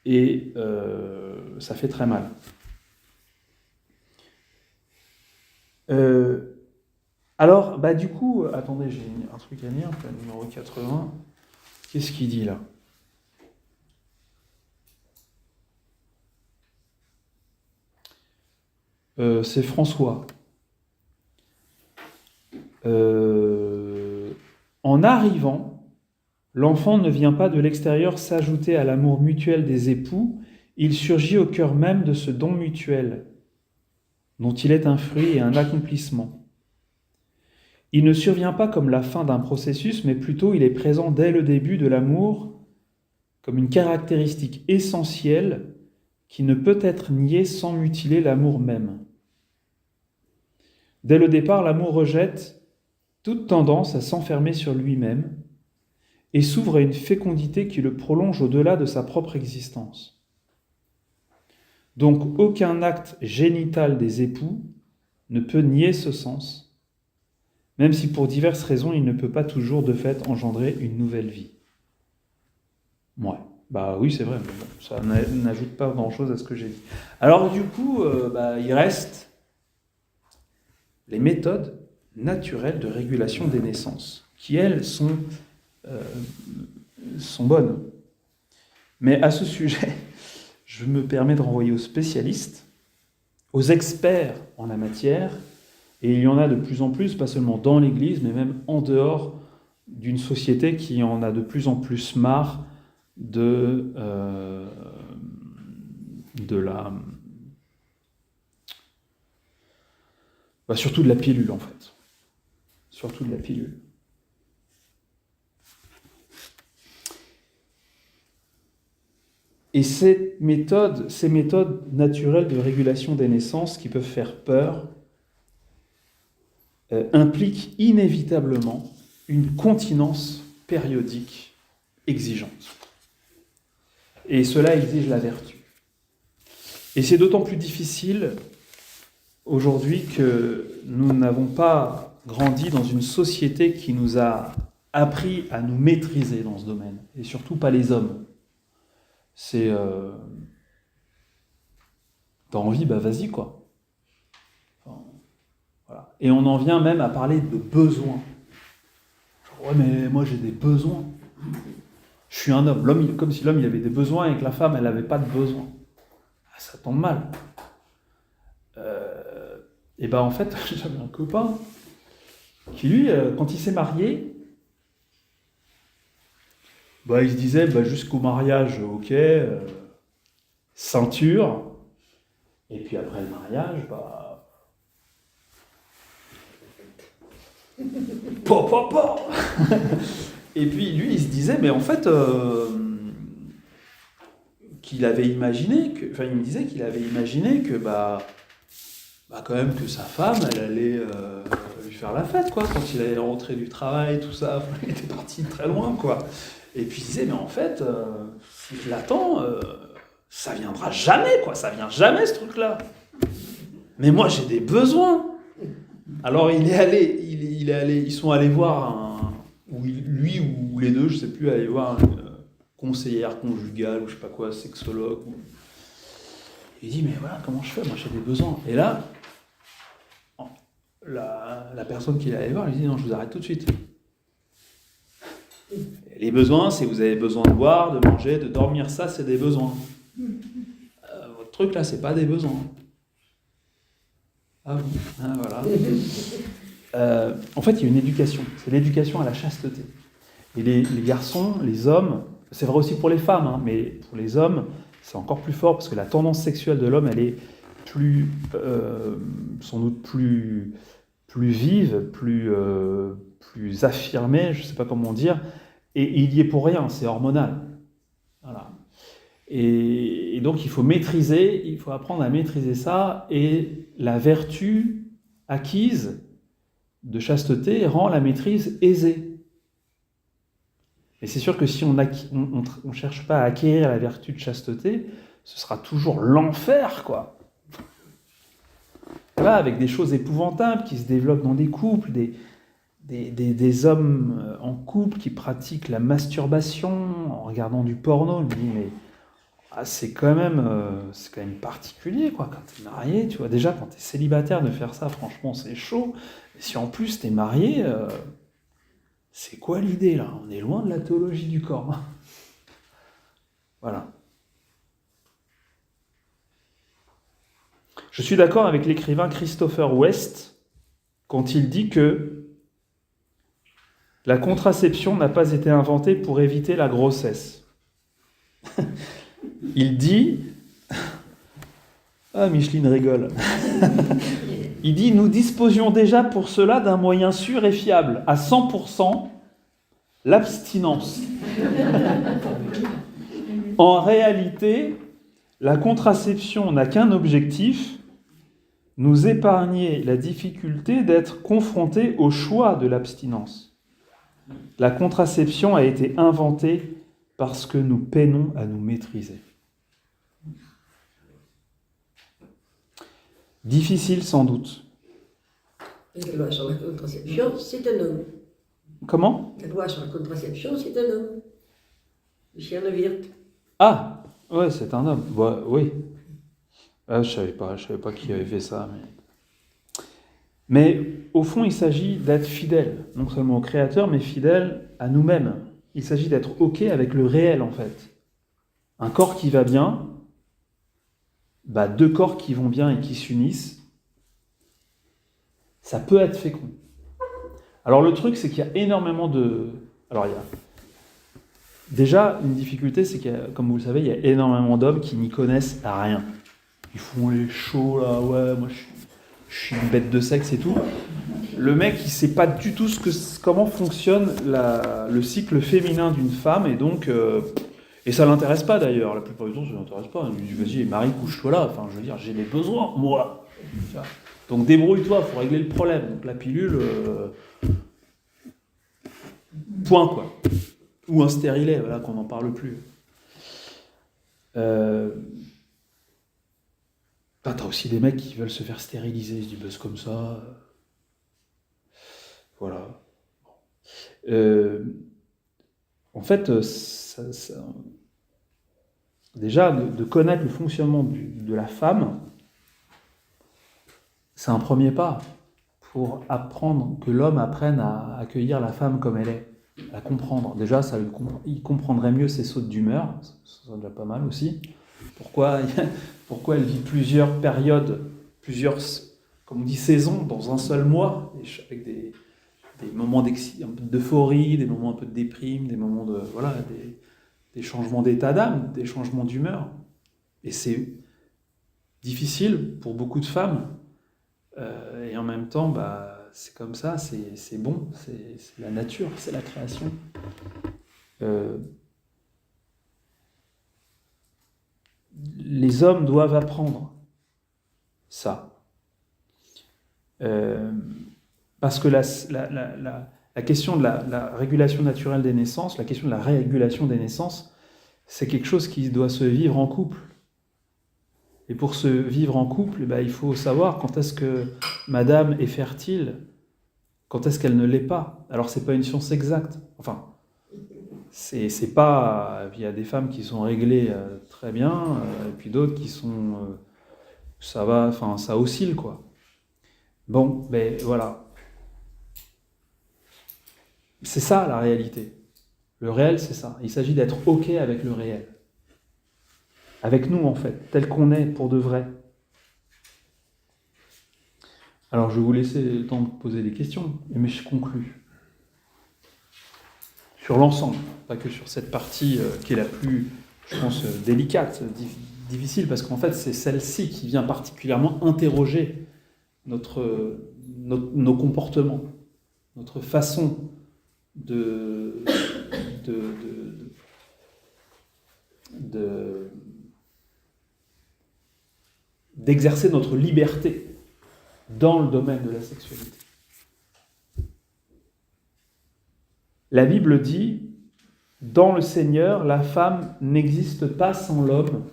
Et ça fait très mal. Alors, du coup, attendez, j'ai un truc à lire, le numéro 80. Qu'est-ce qu'il dit là ? C'est François. En arrivant, l'enfant ne vient pas de l'extérieur s'ajouter à l'amour mutuel des époux, il surgit au cœur même de ce don mutuel, dont il est un fruit et un accomplissement. Il ne survient pas comme la fin d'un processus, mais plutôt il est présent dès le début de l'amour comme une caractéristique essentielle qui ne peut être niée sans mutiler l'amour même. Dès le départ, l'amour rejette toute tendance à s'enfermer sur lui-même et s'ouvre à une fécondité qui le prolonge au-delà de sa propre existence. Donc aucun acte génital des époux ne peut nier ce sens, même si pour diverses raisons, il ne peut pas toujours de fait engendrer une nouvelle vie. Ouais, oui, c'est vrai, mais bon, ça n'ajoute pas grand-chose à ce que j'ai dit. Alors du coup, il reste les méthodes naturelles de régulation des naissances, qui elles sont bonnes. Mais à ce sujet, je me permets de renvoyer aux spécialistes, aux experts en la matière, et il y en a de plus en plus, pas seulement dans l'Église, mais même en dehors d'une société qui en a de plus en plus marre de la... surtout de la pilule, en fait. Surtout de la pilule. Et ces méthodes naturelles de régulation des naissances qui peuvent faire peur impliquent inévitablement une continence périodique exigeante. Et cela exige la vertu. Et c'est d'autant plus difficile aujourd'hui que nous n'avons pas grandi dans une société qui nous a appris à nous maîtriser dans ce domaine, et surtout pas les hommes. C'est t'as envie, vas-y quoi. Enfin, voilà. Et on en vient même à parler de besoins. Genre, ouais, mais moi j'ai des besoins. Je suis un homme. L'homme, comme si l'homme il avait des besoins et que la femme elle n'avait pas de besoins. Ça tombe mal. Et en fait, j'avais un copain qui lui, quand il s'est marié, il se disait jusqu'au mariage, ok, ceinture, et puis après le mariage, Et puis lui, il se disait, mais en fait, qu'il avait imaginé que, il me disait qu'il avait imaginé que, quand même que sa femme, elle allait lui faire la fête, quoi, quand il allait rentrer du travail, tout ça, il était parti très loin, quoi. Et puis il disait, mais en fait, si je l'attends, ça viendra jamais, quoi, ça vient jamais ce truc-là. Mais moi j'ai des besoins. Alors ils sont allés voir lui ou les deux, je sais plus, aller voir une conseillère conjugale ou je sais pas quoi, sexologue. Il dit, mais voilà, comment je fais, moi j'ai des besoins. Et là, la personne qui est allée voir, lui dit, non, je vous arrête tout de suite. Les besoins, c'est vous avez besoin de boire, de manger, de dormir, ça c'est des besoins. Votre truc là, c'est pas des besoins. Ah oui, voilà. En fait, il y a une éducation, c'est l'éducation à la chasteté. Et les garçons, les hommes, c'est vrai aussi pour les femmes, mais pour les hommes, c'est encore plus fort parce que la tendance sexuelle de l'homme, elle est plus, sans doute plus vive, plus affirmée, je ne sais pas comment dire, et il y est pour rien, c'est hormonal. Voilà. Et donc il faut maîtriser, il faut apprendre à maîtriser ça, et la vertu acquise de chasteté rend la maîtrise aisée. Et c'est sûr que si on ne cherche pas à acquérir la vertu de chasteté, ce sera toujours l'enfer, quoi. Là, avec des choses épouvantables qui se développent dans des couples, des hommes en couple qui pratiquent la masturbation en regardant du porno. Je me dis, mais c'est quand même particulier, quoi. Quand t'es marié, tu vois, déjà quand t'es célibataire de faire ça, franchement, c'est chaud. Et si en plus t'es marié, c'est quoi l'idée là ? On est loin de la théologie du corps. Voilà. Je suis d'accord avec l'écrivain Christopher West quand il dit que la contraception n'a pas été inventée pour éviter la grossesse. Il dit... Ah, Micheline rigole. Il dit, nous disposions déjà pour cela d'un moyen sûr et fiable, à 100%, l'abstinence. En réalité, la contraception n'a qu'un objectif, nous épargner la difficulté d'être confrontés au choix de l'abstinence. La contraception a été inventée parce que nous peinons à nous maîtriser. Difficile sans doute. La loi sur la contraception, c'est un homme. Comment ? La loi sur la contraception, c'est un homme. Lucien Neuwirth. Ah, ouais, c'est un homme. Oui. Je savais pas qui avait fait ça. Mais au fond, il s'agit d'être fidèle, non seulement au Créateur, mais fidèle à nous-mêmes. Il s'agit d'être OK avec le réel, en fait. Un corps qui va bien, deux corps qui vont bien et qui s'unissent, ça peut être fécond. Alors le truc, c'est qu'il y a énormément de... Alors Déjà, une difficulté, c'est que, comme vous le savez, il y a énormément d'hommes qui n'y connaissent rien. Ils font les shows, là, ouais, moi je suis une bête de sexe et tout. Le mec, il sait pas du tout comment fonctionne le cycle féminin d'une femme, et donc... et ça l'intéresse pas d'ailleurs, la plupart du temps ça l'intéresse pas. Il lui dit vas-y Marie, couche-toi là, enfin je veux dire j'ai des besoins, moi. Donc débrouille-toi, faut régler le problème. Donc la pilule, point quoi. Ou un stérilet, voilà, qu'on n'en parle plus. T'as aussi des mecs qui veulent se faire stériliser, ils se disent bah, c'est comme ça. Voilà. En fait, déjà, de connaître le fonctionnement de la femme, c'est un premier pas pour apprendre, que l'homme apprenne à accueillir la femme comme elle est, à comprendre. Déjà, il comprendrait mieux ses sautes d'humeur, ça serait déjà pas mal aussi. Pourquoi elle vit plusieurs périodes, comme on dit, saisons dans un seul mois, avec des moments d'euphorie, des moments un peu de déprime, des moments de... Voilà, des changements d'état d'âme, des changements d'humeur. Et c'est difficile pour beaucoup de femmes. Et en même temps, c'est comme ça, c'est bon, c'est la nature, c'est la création. Les hommes doivent apprendre ça. Parce que la question de la régulation naturelle des naissances, la question de la régulation des naissances, c'est quelque chose qui doit se vivre en couple. Et pour se vivre en couple, il faut savoir quand est-ce que madame est fertile, quand est-ce qu'elle ne l'est pas. Alors, c'est pas une science exacte. Enfin, c'est pas... Il y a des femmes qui sont réglées très bien, et puis d'autres qui sont... ça va, enfin, ça oscille, quoi. Bon, voilà. C'est ça, la réalité. Le réel, c'est ça. Il s'agit d'être OK avec le réel. Avec nous, en fait, tel qu'on est, pour de vrai. Alors, je vais vous laisser le temps de poser des questions, mais je conclus. Sur l'ensemble, pas que sur cette partie qui est la plus, je pense, délicate, difficile, parce qu'en fait, c'est celle-ci qui vient particulièrement interroger nos comportements, notre façon d'exercer notre liberté dans le domaine de la sexualité. La Bible dit, dans le Seigneur, la femme n'existe pas sans l'homme,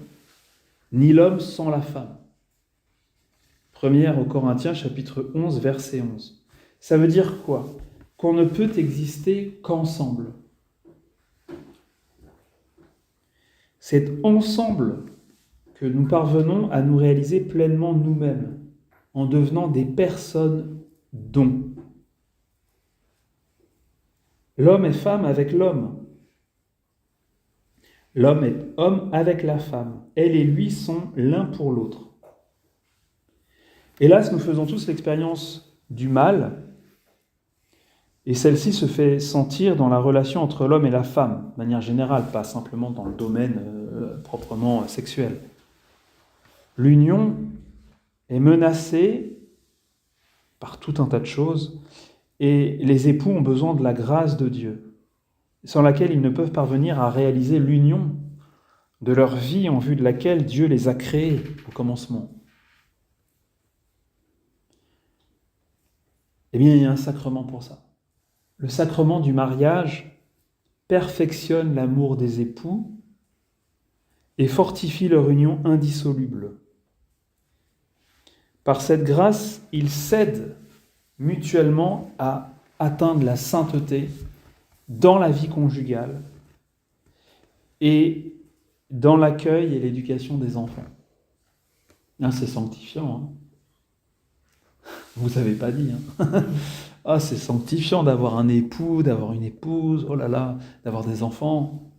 ni l'homme sans la femme. 1 Corinthiens, chapitre 11, verset 11. Ça veut dire quoi ? Qu'on ne peut exister qu'ensemble. C'est ensemble que nous parvenons à nous réaliser pleinement nous-mêmes, en devenant des personnes dont. L'homme est femme avec l'homme. L'homme est homme avec la femme. Elle et lui sont l'un pour l'autre. Hélas, nous faisons tous l'expérience du mal, et celle-ci se fait sentir dans la relation entre l'homme et la femme, de manière générale, pas simplement dans le domaine proprement sexuel. L'union est menacée par tout un tas de choses, et les époux ont besoin de la grâce de Dieu, sans laquelle ils ne peuvent parvenir à réaliser l'union de leur vie en vue de laquelle Dieu les a créés au commencement. Eh bien, il y a un sacrement pour ça. Le sacrement du mariage perfectionne l'amour des époux et fortifie leur union indissoluble. Par cette grâce, ils s'aident mutuellement à atteindre la sainteté dans la vie conjugale et dans l'accueil et l'éducation des enfants. C'est sanctifiant. Vous n'avez pas dit. C'est sanctifiant d'avoir un époux, d'avoir une épouse, oh là là, d'avoir des enfants.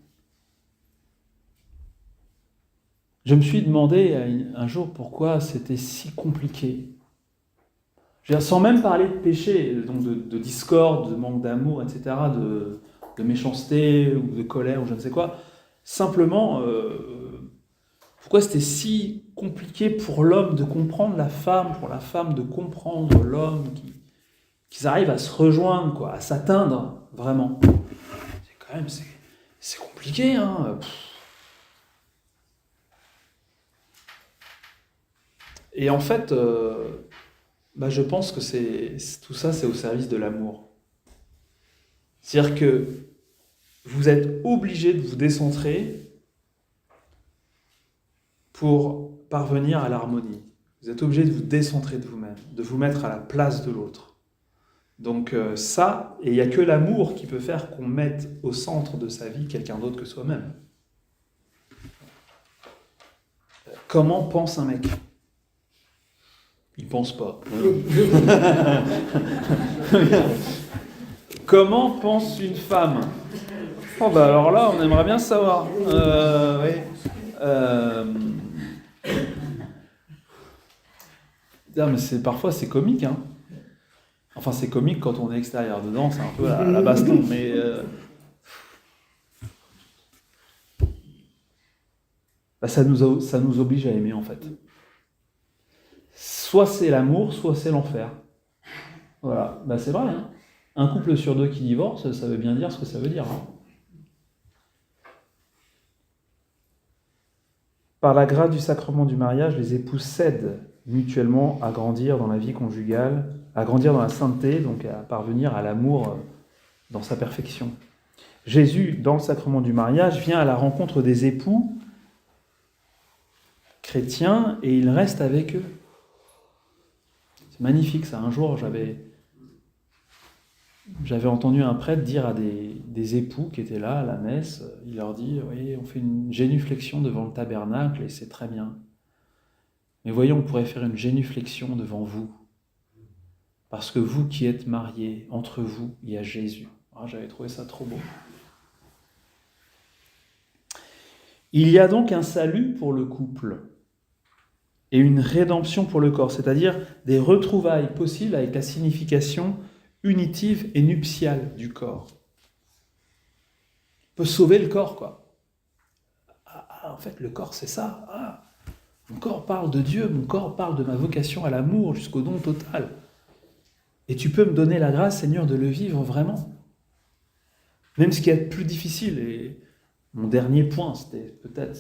Je me suis demandé un jour pourquoi c'était si compliqué. Sans même parler de péché, donc de discorde, de manque d'amour, etc., de méchanceté ou de colère ou je ne sais quoi. Simplement, pourquoi c'était si compliqué pour l'homme de comprendre la femme, pour la femme de comprendre l'homme, qu'ils arrivent à se rejoindre, quoi, à s'atteindre, vraiment. C'est quand même, c'est compliqué, hein. Et en fait, je pense que tout ça, c'est au service de l'amour. C'est-à-dire que vous êtes obligé de vous décentrer pour parvenir à l'harmonie. Vous êtes obligé de vous décentrer de vous-même, de vous mettre à la place de l'autre. Donc ça, et il n'y a que l'amour qui peut faire qu'on mette au centre de sa vie quelqu'un d'autre que soi-même. Comment pense un mec ? Il pense pas. Comment pense une femme ? Oh alors là, on aimerait bien savoir. Oui. Mais parfois c'est comique, hein. Enfin, c'est comique quand on est extérieur. Dedans, c'est un peu la baston, mais ça nous oblige à aimer, en fait. Soit c'est l'amour, soit c'est l'enfer. Voilà, c'est vrai. Hein. Un couple sur 2 qui divorce, ça veut bien dire ce que ça veut dire. Hein. Par la grâce du sacrement du mariage, les époux s'aident mutuellement à grandir dans la vie conjugale, à grandir dans la sainteté, donc à parvenir à l'amour dans sa perfection. Jésus, dans le sacrement du mariage, vient à la rencontre des époux chrétiens et il reste avec eux. C'est magnifique ça. Un jour, j'avais entendu un prêtre dire à des époux qui étaient là à la messe, il leur dit « Oui, on fait une génuflexion devant le tabernacle et c'est très bien. Mais voyez, on pourrait faire une génuflexion devant vous. Parce que vous qui êtes mariés, entre vous, il y a Jésus. » J'avais trouvé ça trop beau. Il y a donc un salut pour le couple et une rédemption pour le corps, c'est-à-dire des retrouvailles possibles avec la signification unitive et nuptiale du corps. On peut sauver le corps, quoi. En fait, le corps, c'est ça. Mon corps parle de Dieu, mon corps parle de ma vocation à l'amour jusqu'au don total. Et tu peux me donner la grâce, Seigneur, de le vivre vraiment. Même ce qui est plus difficile. Et mon dernier point, c'était peut-être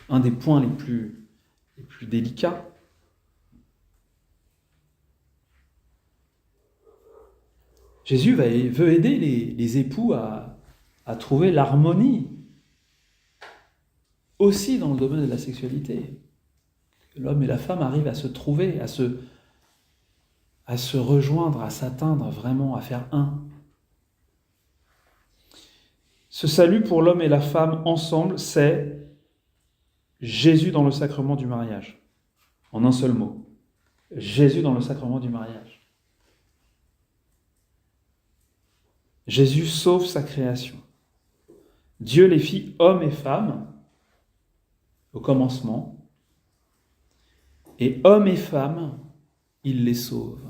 un des points les plus délicats. Jésus veut aider les époux à trouver l'harmonie aussi dans le domaine de la sexualité. Que l'homme et la femme arrivent à se trouver, à se rejoindre, à s'atteindre vraiment, à faire un. Ce salut pour l'homme et la femme ensemble, c'est Jésus dans le sacrement du mariage. En un seul mot. Jésus dans le sacrement du mariage. Jésus sauve sa création. Dieu les fit hommes et femmes au commencement, et hommes et femmes, il les sauve.